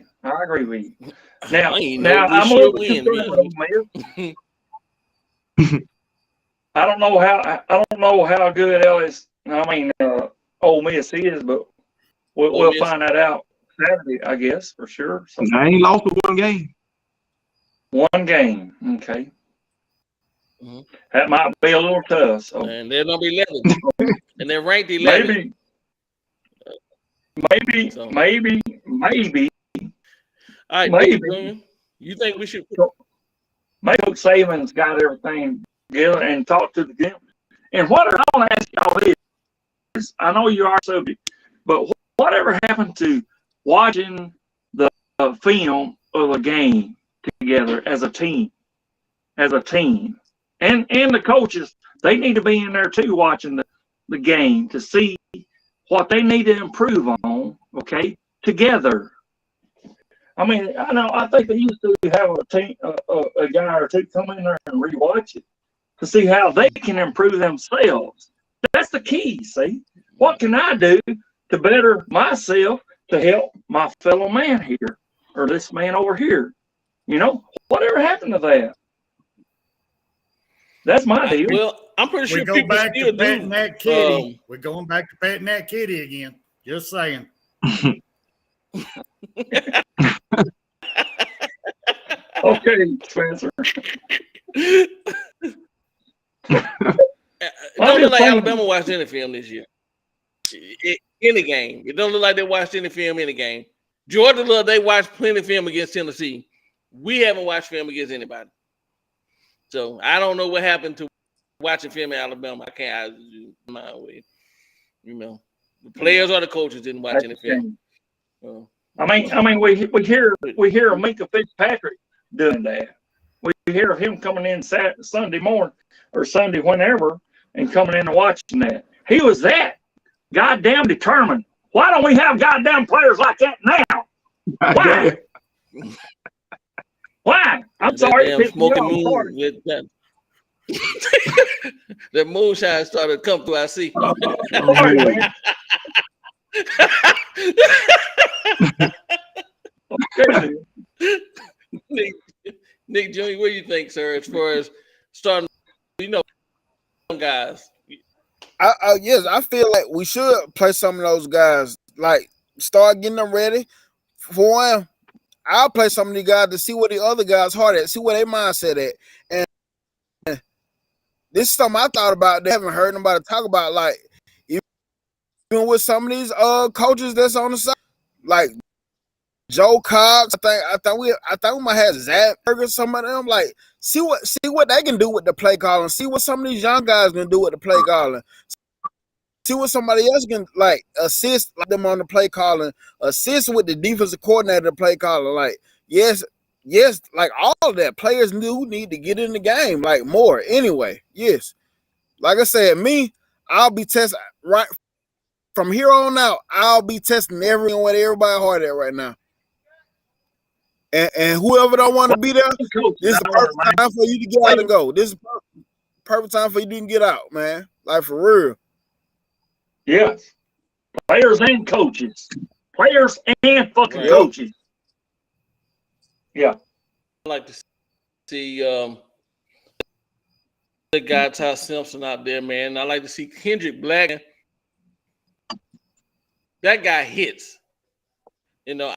Now I'm a sure little concerned with Ole Miss. I don't know how good Ole Miss is, but we'll find that out Saturday, I guess, for sure. So I ain't lost but one game. One game, okay. Mm-hmm. That might be a little tough. So. And they're number 11, and they're ranked 11. Maybe. All right, Maybe. You think we should? Maybe Saban's got everything together and talk to the game. And what I want to ask y'all is, I know you are subject, but whatever happened to watching the film of a game together as a team? And the coaches, they need to be in there too, watching the game to see what they need to improve on, okay, together. I mean, I think they used to have a team, a guy or two come in there and rewatch it to see how they can improve themselves. That's the key, see? What can I do to better myself to help my fellow man here or this man over here? You know, whatever happened to that? That's my deal. Well, I'm pretty sure we go people back still to petting do. that kitty. We're going back to petting that kitty again. Just saying. Okay, Spencer. It don't look like Alabama watched any film this year. Any game. It don't look like they watched any film in the game. Georgia, they watched plenty of film against Tennessee. We haven't watched film against anybody. So I don't know what happened to watching film in Alabama. I can't my way. You know, the players or the coaches didn't watch any film. I mean, we hear of Minka Fitzpatrick doing that. We hear of him coming in Sunday morning or Sunday whenever and coming in and watching that. He was that goddamn determined. Why don't we have goddamn players like that now? Why? Why? I'm sorry. Smoking moon with that. The moonshine started to come through. I see. Nick Jr., what do you think, sir, as far as starting, guys? Yes, I feel like we should play some of those guys like start getting them ready. For one, I'll play some of these guys to see what the other guys hard at, see where their mindset at. And this is something I thought about that I haven't heard nobody talk about. Like, even with some of these coaches that's on the side, like Joe Cox, I think we might have Zach or some of them. Like, see what they can do with the play calling. See what some of these young guys can do with the play calling. See what somebody else can like assist them on the play calling, assist with the defensive coordinator play calling. Like, yes, like all of that. Players need to get in the game, like more. Anyway, yes. Like I said, I'll be testing right from here on out. I'll be testing everyone with everybody hard at right now. And whoever don't want to be there, this is the perfect time for you to get out and go. This is the perfect time for you to get out, man. Like, for real. Yes. Players and coaches. Players and fucking coaches. Yeah. I like to see the guy Ty Simpson out there, man. I like to see Kendrick Black. That guy hits. You know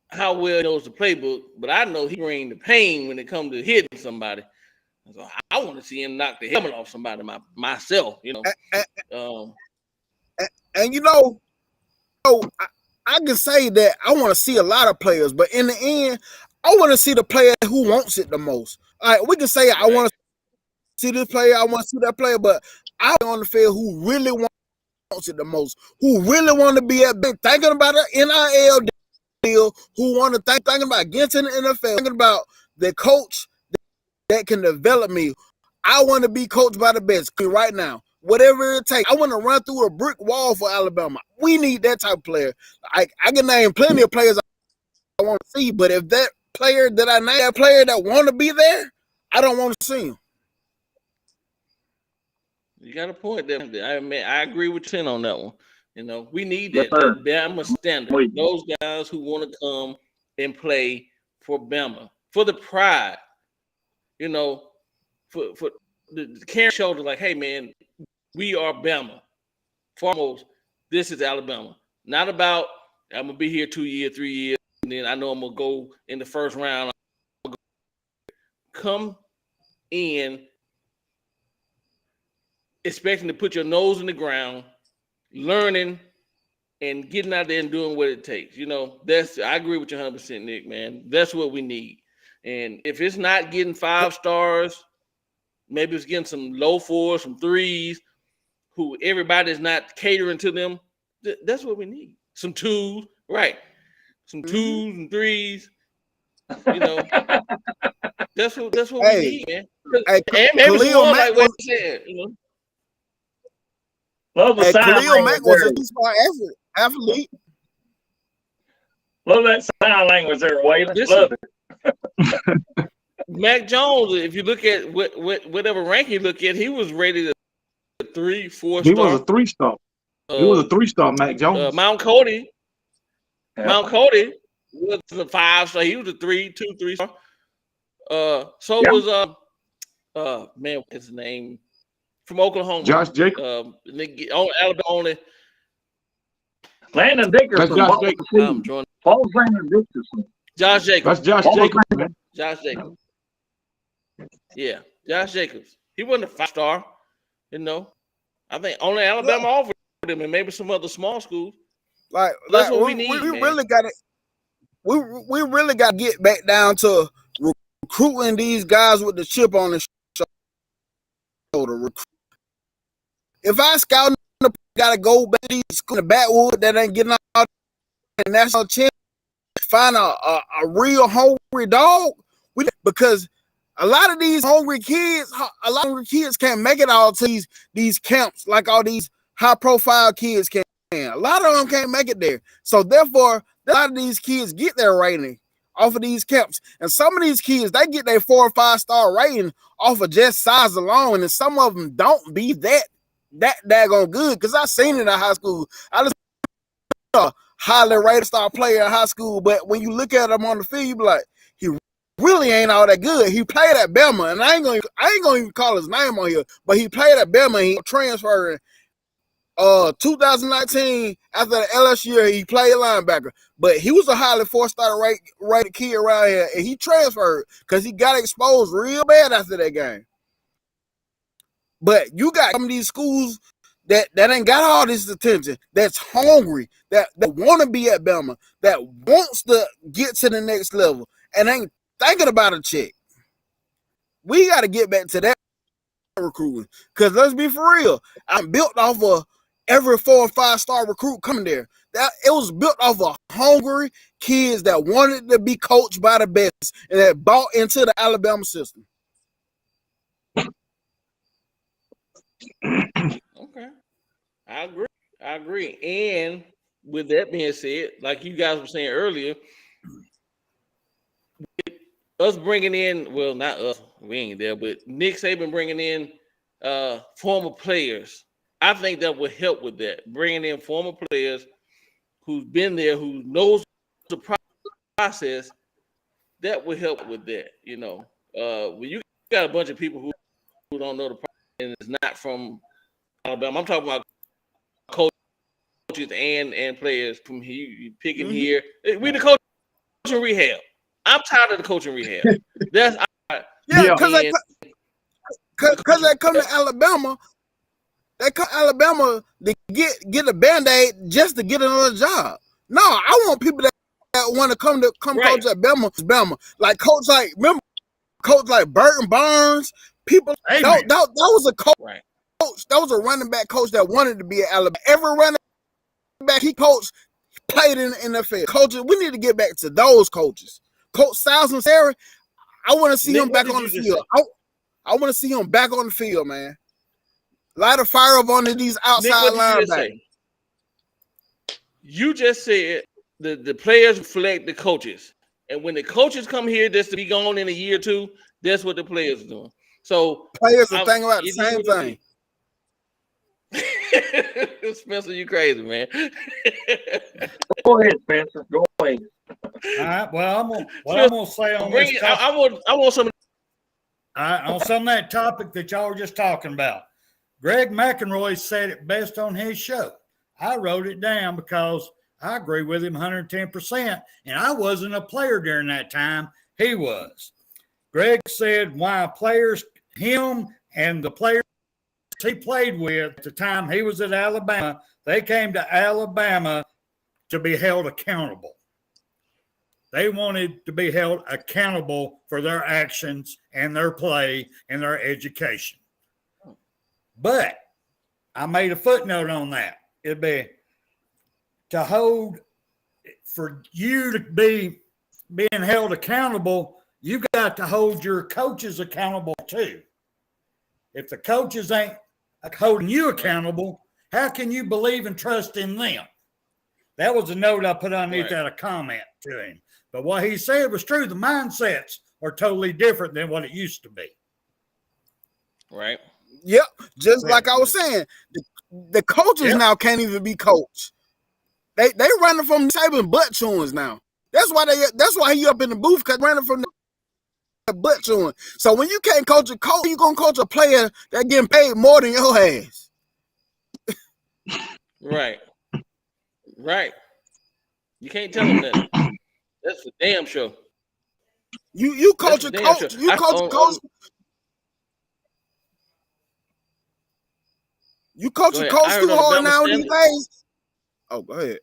how well he knows the playbook, but I know he bring the pain when it comes to hitting somebody. So I want to see him knock the helmet off somebody myself, you know. And you know, I can say that I want to see a lot of players, but in the end, I want to see the player who wants it the most. All right, we can say I want to see this player, I want to see that player, but I want on the field who really wants it the most, who really want to be at thinking about an NIL deal, who want to thinking about getting to the NFL, thinking about the coach that can develop me. I want to be coached by the best right now. Whatever it takes. I want to run through a brick wall for Alabama. We need that type of player. I can name plenty of players I want to see, but if that player that I name, that player that want to be there, I don't want to see him. You got a point there. I agree with you on that one. You know, we need that Bama standard. Those guys who want to come and play for Bama, for the pride. You know, for the carrying shoulder, like, hey man, we are Bama. Foremost, this is Alabama. Not about I'm gonna be here 2 years, 3 years, and then I know I'm gonna go in the first round. Come in expecting to put your nose in the ground, learning, and getting out there and doing what it takes. You know, I agree with you 100%, Nick, man. That's what we need. And if it's not getting 5 stars, maybe it's getting some low 4s, some 3s, who everybody's not catering to them. That's what we need. Some 2s, right? Some 2s and 3s. You know, that's what we need, man. And maybe some more, like what you said. You know, love the sign Khalil Mack was language a smart athlete. Love that sign language there, Waylon. Love it. Mac Jones, if you look at whatever rank you look at, he was rated a 3, 4 star. He was a 3-star. He was a 3-star, Mac Jones. Mount Cody was a 5-star. He was a 2, 3 star. Was man, what's his name? From Oklahoma. Josh Jacobs. Alabama only. Landon Dickerson. Josh Jacobs. Paul's Landon Dickerson. Josh Jacobs. That's Josh Jacobs, man. Josh Jacobs. Yeah, Josh Jacobs. He wasn't a 5-star, you know. I think only Alabama offered him, and maybe some other small schools. That's what we need. We really got it. We really got to get back down to recruiting these guys with the chip on the shoulder. If I scout, gotta go back to the backwood that ain't getting out the national champ, find a real hungry dog. Because a lot of these hungry kids can't make it all to these camps like all these high-profile kids can. A lot of them can't make it there. So therefore, a lot of these kids get their rating off of these camps. And some of these kids, they get their 4 or 5-star rating off of just size alone. And some of them don't be that daggone good. Because I seen it in high school. I just a highly rated star player in high school. But when you look at him on the field, you be like, he really ain't all that good. He played at Bama, and I ain't gonna even call his name on here, but he played at Bama. He transferred 2019, after the LSU year, he played linebacker, but he was a highly four-star rated kid around here, and he transferred because he got exposed real bad after that game. But you got some of these schools that ain't got all this attention, that's hungry, that want to be at Bama, that wants to get to the next level, and ain't thinking about a check. We got to get back to that recruiting, because let's be for real, I'm built off of every 4 or 5 star recruit coming there. That it was built off of hungry kids that wanted to be coached by the best and that bought into the Alabama system. Okay, I agree. And with that being said, like you guys were saying earlier, us bringing in, well, not us, we ain't there, but Nick Saban bringing in former players, I think that would help with that. Bringing in former players who's been there, who knows the process, that would help with that. You know, when you got a bunch of people who don't know the process and it's not from Alabama, I'm talking about coaches and players from here. You picking here. We the coaching rehab. I'm tired of the coaching rehab. That's because they come to Alabama. They come to Alabama to get a Band-Aid just to get another job. No, I want people that want to come coach at Bama. Like coach like Burton Barnes. People that was a coach. Right. That was a running back coach that wanted to be at Alabama. Every running back he coached played in the NFL. Coaches, we need to get back to those coaches. Coach Styles and Sarah, I want to see him back on the field. I want to see him back on the field, man. Light a fire up under these outside linebackers. You just said the players reflect the coaches. And when the coaches come here just to be gone in a year or two, that's what the players are doing. So players are thinking about the same thing. Spencer, you crazy, man. Go ahead, Spencer. Go ahead. All right. Well, I'm gonna say on this topic, I want some. On some of that topic that y'all were just talking about. Greg McElroy said it best on his show. I wrote it down because I agree with him 110%, and I wasn't a player during that time. He was. Greg said why players, him and the players he played with at the time he was at Alabama, they came to Alabama to be held accountable. They wanted to be held accountable for their actions and their play and their education. But I made a footnote on that. It'd be to hold, for you to be being held accountable, you got to hold your coaches accountable too. If the coaches ain't holding you accountable, how can you believe and trust in them? That was a note I put underneath that, a comment to him. But what he said was true. The mindsets are totally different than what it used to be. Right. Yep. Just like I was saying, the coaches now can't even be coached. They running from Saban butt chewings now. That's why he up in the booth, because running from the butt chewing. So when you can't coach a coach, you gonna coach a player that getting paid more than your ass. Right. Right. You can't tell them that. That's for damn sure. You coach a coach. Sure. You coach a coach. You coach a coach too hard now these days. Oh, go ahead.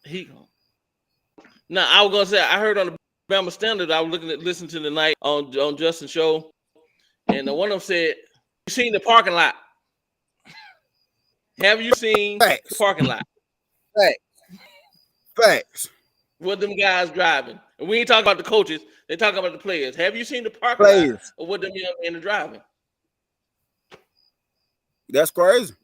I was gonna say I heard on the Bama Standard. I was listening to the night on Justin's show, and one of them said, "You seen the parking lot? Have you seen the parking lot? Facts. What them guys driving? And we ain't talking about the coaches. They talking about the players. Have you seen the parking lot of what them young men are driving? That's crazy.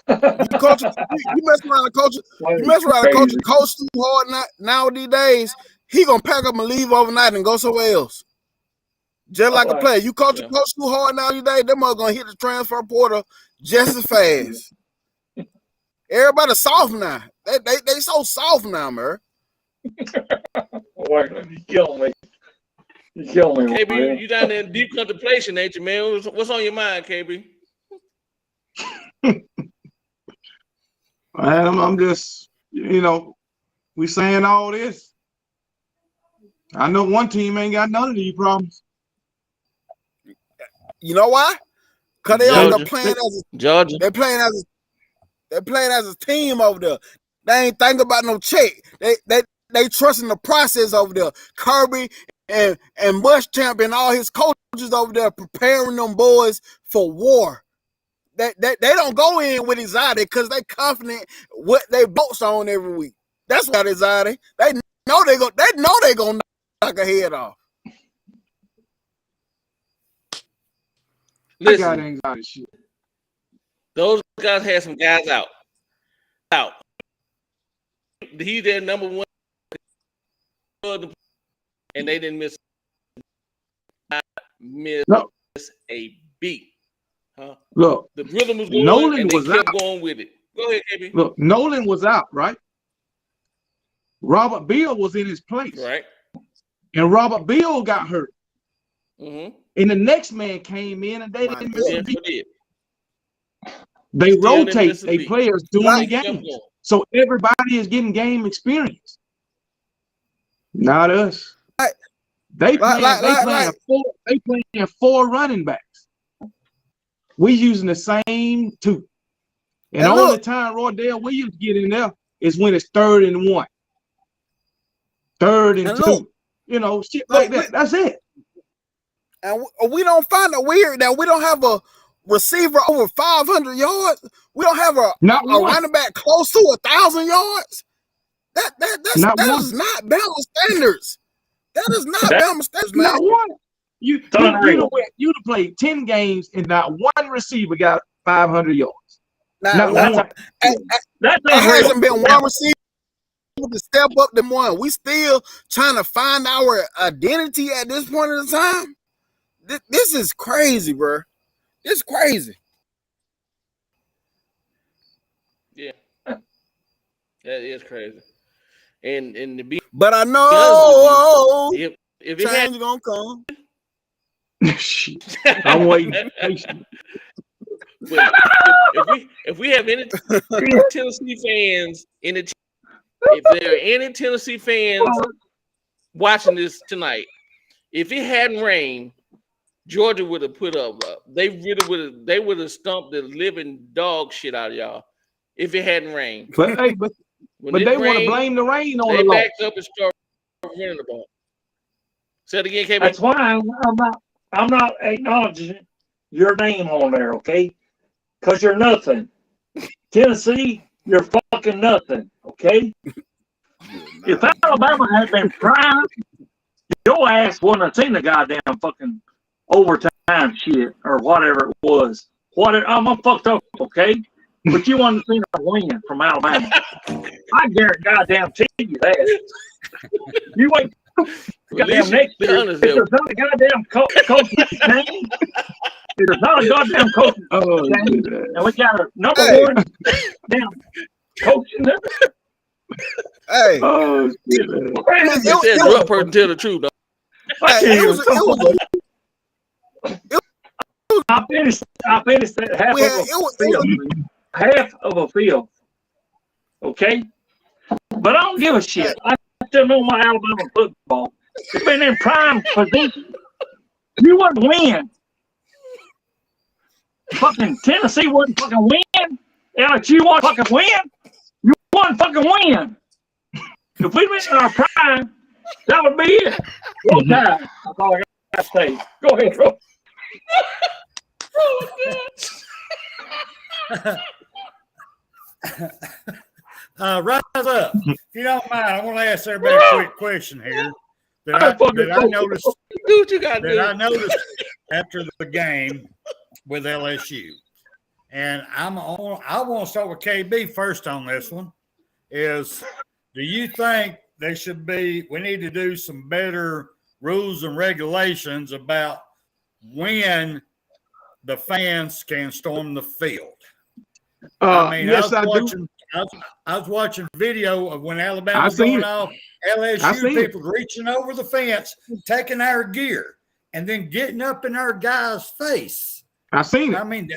You mess around and coach. You mess around and coach too hard now these days. He gonna pack up and leave overnight and go somewhere else. Just like a player. You coach too hard now these days. Them are gonna hit the transfer portal just as fast. Everybody soft now. They so soft now, man. You killing me. You killing me. KB, you down there in deep contemplation, ain't you, man? What's on your mind, KB? I'm just, we saying all this. I know one team ain't got none of these problems. You know why? Because they're playing as Georgia. They're playing as a team over there. They ain't thinking about no check. They trusting the process over there. Kirby and Muschamp and all his coaches over there preparing them boys for war. They don't go in with anxiety because they confident what they bolts on every week. That's why anxiety. They know they gonna knock a head off. Listen, I got anxiety shit. Those guys had some guys out. He's their number one, and they didn't miss a beat. Huh? Look, the rhythm was going, Nolan and they was kept out. going with it. Go ahead, KB. Look, Nolan was out, right? Robert Beal was in his place, right? And Robert Beal got hurt. Mm-hmm. And the next man came in, and they didn't miss a beat. They Still rotate their players during the game, so everybody is getting game experience. Not us. They playing four running backs. We using the same two. And the only time Roydell Williams get in there is when it's 3rd and 1. 3rd and 2. Shit like that. That's it. And we don't find it weird that we don't have a receiver over 500 yards. We don't have a running back close to 1,000 yards. That is not Bama standards. That is not Bama standards, man. Not one. You'd have played 10 games and not one receiver got 500 yards. Not one. There hasn't been one receiver to step up to one. We still trying to find our identity at this point in time. This is crazy, bro. It's crazy. Yeah, that is crazy. And to be, but I know if it change gonna come. I'm waiting. But if we have any Tennessee fans in the, if there are any Tennessee fans watching this tonight, if it hadn't rained, Georgia would have put up. They would have stumped the living dog shit out of y'all if it hadn't rained. But they want to blame the rain on the loss. They backed up and started running the ball. Say it again, KB. That's why I'm not acknowledging your name on there, okay? Because you're nothing. Tennessee, you're fucking nothing, okay? If Alabama had been prime, your ass wouldn't have seen the goddamn fucking overtime shit or whatever it was. I'm fucked up, okay? But you wanted to see a win from Alabama. I guarantee goddamn you that. You wait goddamn next year. If there's not a goddamn coach name, if there's not a goddamn coach name, and we got a number one damn coach in there. Hey. Oh, shit. It was person tell the truth, though. I finished that half of a field. Okay? But I don't give a shit. I still know my Alabama football. It's been in prime position. You wouldn't win. Fucking Tennessee wouldn't fucking win. LSU wouldn't fucking win. You wouldn't fucking win. If we'd been in our prime, that would be it. Roll Tide. That's all I got to say. Go ahead, bro. Rise up. If you don't mind, I want to ask everybody a quick question here that I noticed. Do what you got to do. I noticed after the game with LSU, and I want to start with KB first on this one. Do you think we need to do some better rules and regulations about when the fans can storm the field? Yes, I do. I was watching video of when Alabama was going off, LSU people reaching over the fence, taking our gear, and then getting up in our guys' face. I seen it.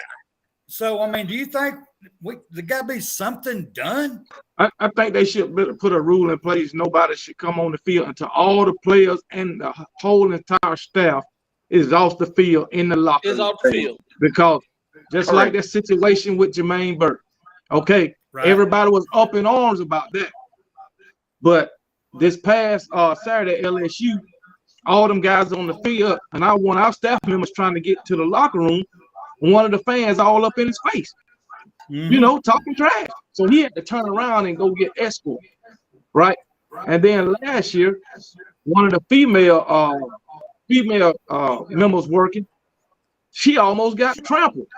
do you think there got to be something done. I think they should put a rule in place. Nobody should come on the field until all the players and the whole entire staff is off the field in the locker room. Is off the field. Because just like that situation with Jermaine Burke, okay, everybody was up in arms about that. But this past Saturday at LSU, all them guys on the field, and one of our staff members trying to get to the locker room, one of the fans all up in his face, you know, talking trash. So he had to turn around and go get escort, right? And then last year, one of the female members working, she almost got trampled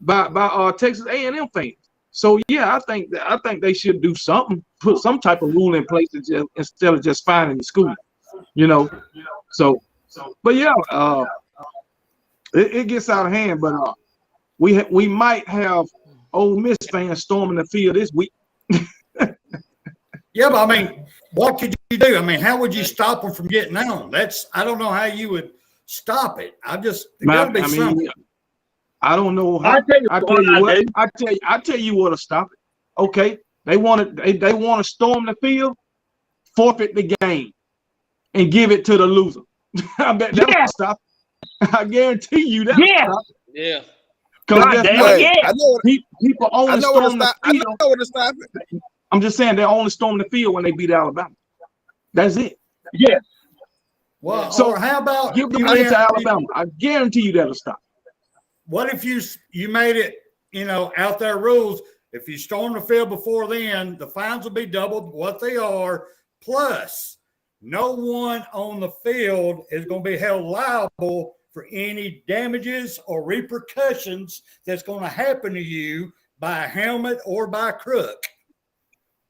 by Texas A&M fans. So yeah, I think they should do something, put some type of rule in place instead of just fining the school, you know. So, but yeah, it gets out of hand. But we might have Ole Miss fans storming the field this week. Yeah, but I mean, what could you do? I mean, how would you stop them from getting on? I don't know how you would stop it. There got to be something. I don't know how. I tell you what'll stop it. Okay, they want to storm the field, forfeit the game, and give it to the loser. I bet that'll stop it. I guarantee you that. Yeah. People only storm the field. I know what to stop it. I'm just saying they only storm the field when they beat Alabama. That's it. Yeah. Well, so or how about give the money to Alabama? I guarantee you that'll stop. What if you made it, out there rules? If you storm the field before then, the fines will be doubled what they are. Plus, no one on the field is going to be held liable for any damages or repercussions that's going to happen to you by a helmet or by a crook.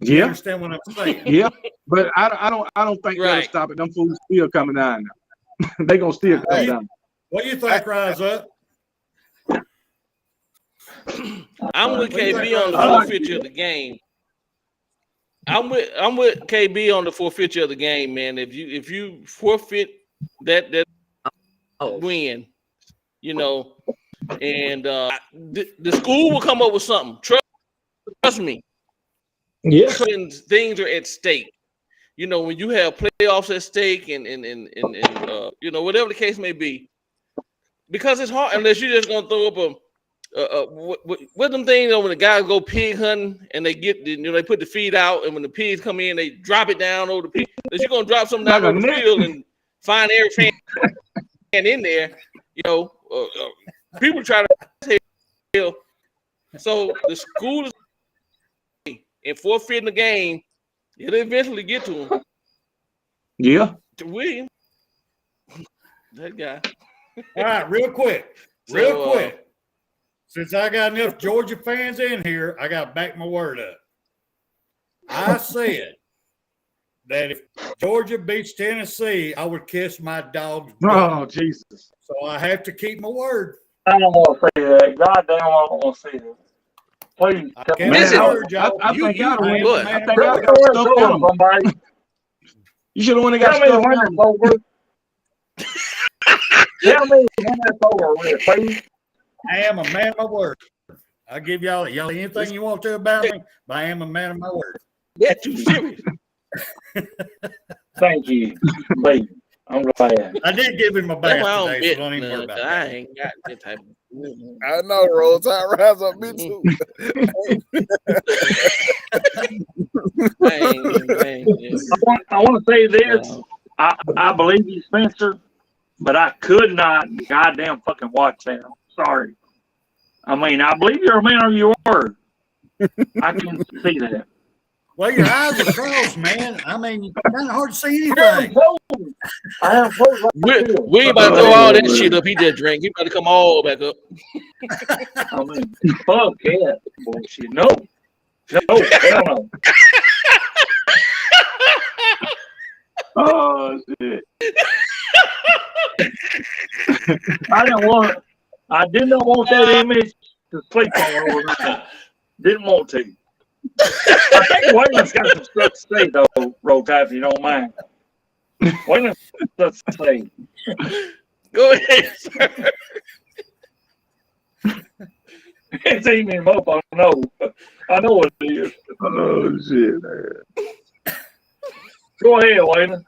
You understand what I'm saying? Yeah, but I don't think that'll stop it. Them fools still coming down now. They gonna still come down. What do you think, Rise Up? I'm with KB on the forfeiture of the game. I'm with KB on the forfeiture of the game, man. If you forfeit that win, and the school will come up with something. Trust me. Yeah, things are at stake. When you have playoffs at stake and whatever the case may be, because it's hard unless you're just gonna throw up what them things when the guys go pig hunting and they get they put the feed out, and when the pigs come in they drop it down over the pig. Unless you're gonna drop something down on the field and find every fan in there, people try to tell. So the school is and forfeiting the game, it'll eventually get to him. Yeah. To William. That guy. All right, real quick. Since I got enough Georgia fans in here, I got to back my word up. I said that if Georgia beats Tennessee, I would kiss my dog's butt. Oh, Jesus. So I have to keep my word. I don't want to say that. Goddamn, I don't want to say that. Please. I think y'all win. I think y'all got stuff on them. You should have won and got stuff on them. Tell me when that's over with, please. I am a man of my word. I'll give y'all anything you want to about me, but I am a man of my word. Yeah, too serious. Thank you. Please. I'm glad. I did give him a bath today, so don't even worry about I that. ain't got that type of I know, Roll Tide Rise Up, me too. I want to say this. I believe you, Spencer, but I could not goddamn fucking watch that. Sorry. I mean, I believe you're a man of your word. I can see that. Well, your eyes are crossed, man. I mean, it's kind of hard to see anything. We ain't about to throw all that shit up. He just drank. He about to come all back up. I mean, fuck that bullshit. No, hell no. Oh shit! I did not want that image to sleep on overnight. Didn't want to. I think Waylon's got some stuff to say though, Roll Tide, if you don't mind. Waylon's stuff to say. Go ahead, sir. It's eating him up. I know what it is. Oh shit, man. Go ahead, Waylon.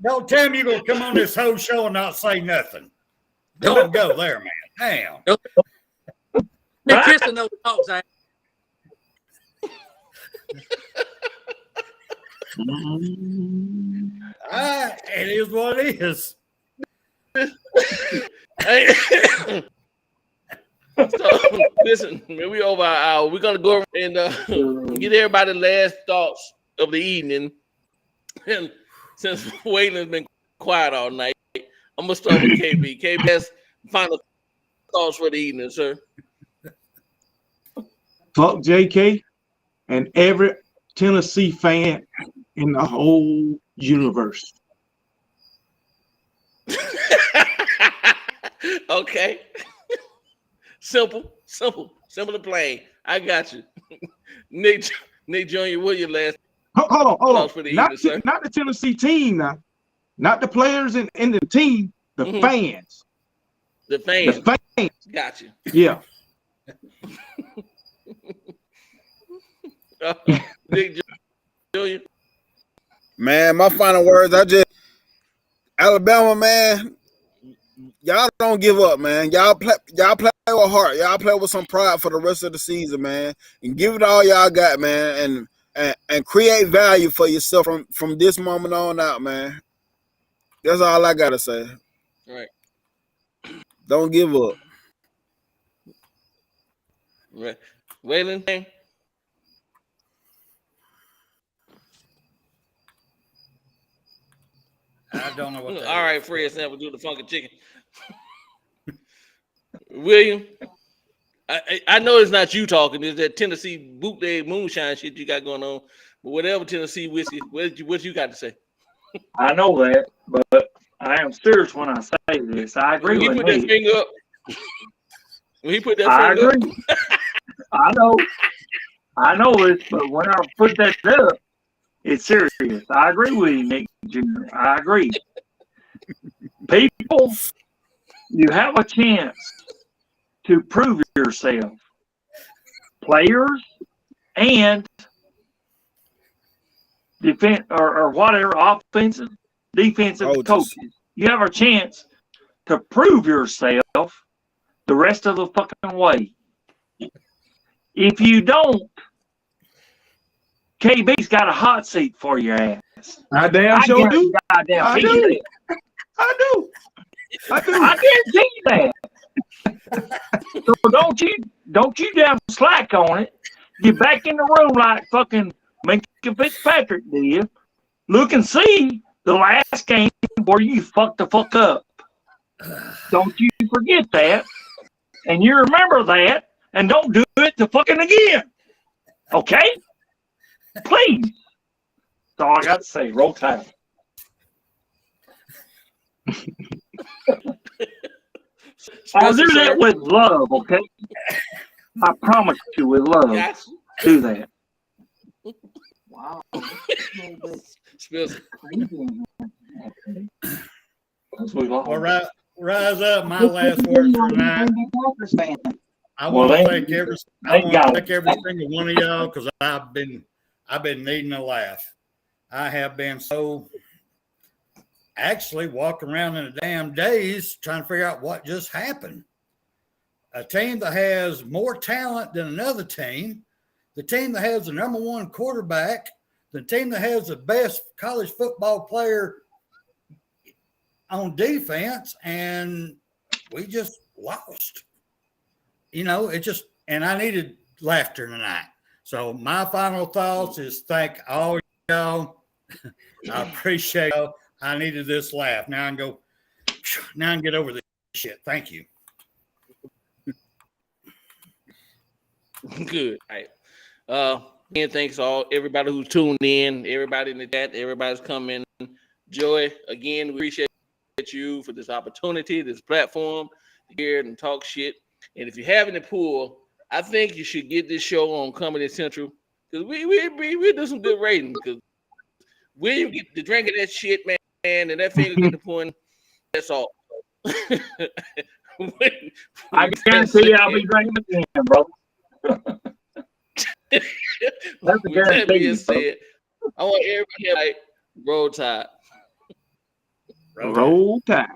Don't tell me you're gonna come on this whole show and not say nothing. Don't go there, man. Damn. They're kissing those dogs. It is what it is. Hey. So, listen, man, we over our hour. We're gonna go and get everybody last thoughts of the evening. And since Waylon's been quiet all night, I'm gonna start with KB. KB has final thoughts for the evening, sir. Fuck JK and every Tennessee fan in the whole universe. Okay. Simple and plain. I got you. Nick Jr., what your last Hold on. for the evening, sir? Not the Tennessee team now. Not the players in the team, the fans. The fans. The fans. Got you. Yeah. Nick Jr. Man, my final words, Alabama, man, y'all don't give up, man. Y'all play with heart. Y'all play with some pride for the rest of the season, man. And give it all y'all got, man. And create value for yourself from this moment on out, man. That's all I gotta say. All right. Don't give up. Right. Waylon? I don't know what that all right, Fred Sample, do the funky chicken. William, I know it's not you talking. It's that Tennessee bootleg moonshine shit you got going on. But whatever Tennessee whiskey, what you got to say? I know that, but I am serious when I say this. I agree with When he put that finger up. When he put that I finger agree. up. I know this, but when I put that up, it's serious. I agree with you, Nick Jr. I agree. People, you have a chance to prove yourself. Players and defense or whatever, offensive, defensive coaches. You have a chance to prove yourself the rest of the fucking way. If you don't, KB's got a hot seat for your ass. I damn sure do. I do. I guarantee you that. So don't you damn slack on it. Get back in the room like fucking Minka Fitzpatrick did. Look and see the last game where you fucked the fuck up. Don't you forget that. And you remember that. And don't do it to fucking again. Okay? Please. That's all I got to say. Roll Tide. I'll do that with love, okay? I promise you with love. Yes. Do that. Wow. Well, rise up. My last word for tonight. I want to thank every single one of y'all because I've been needing a laugh. I have been so actually walking around in a damn daze trying to figure out what just happened. A team that has more talent than another team, the team that has the number one quarterback, the team that has the best college football player on defense, and we just lost. You know, and I needed laughter tonight. So my final thoughts is thank all y'all. I appreciate y'all. I needed this laugh. Now I can get over this shit. Thank you. Good. All right. Again, thanks all everybody who's tuned in, everybody in the chat, everybody's coming. Joy, again, we appreciate you for this opportunity, this platform to hear and talk shit. And if you have any pull, I think you should get this show on Comedy Central because we do some good ratings. Because William get the drink of that shit, man, and that finger get the point. That's all. I guarantee I'll be drinking again, bro. That's a With that guarantee. being said, I want everybody to have like roll tide. Roll Tide.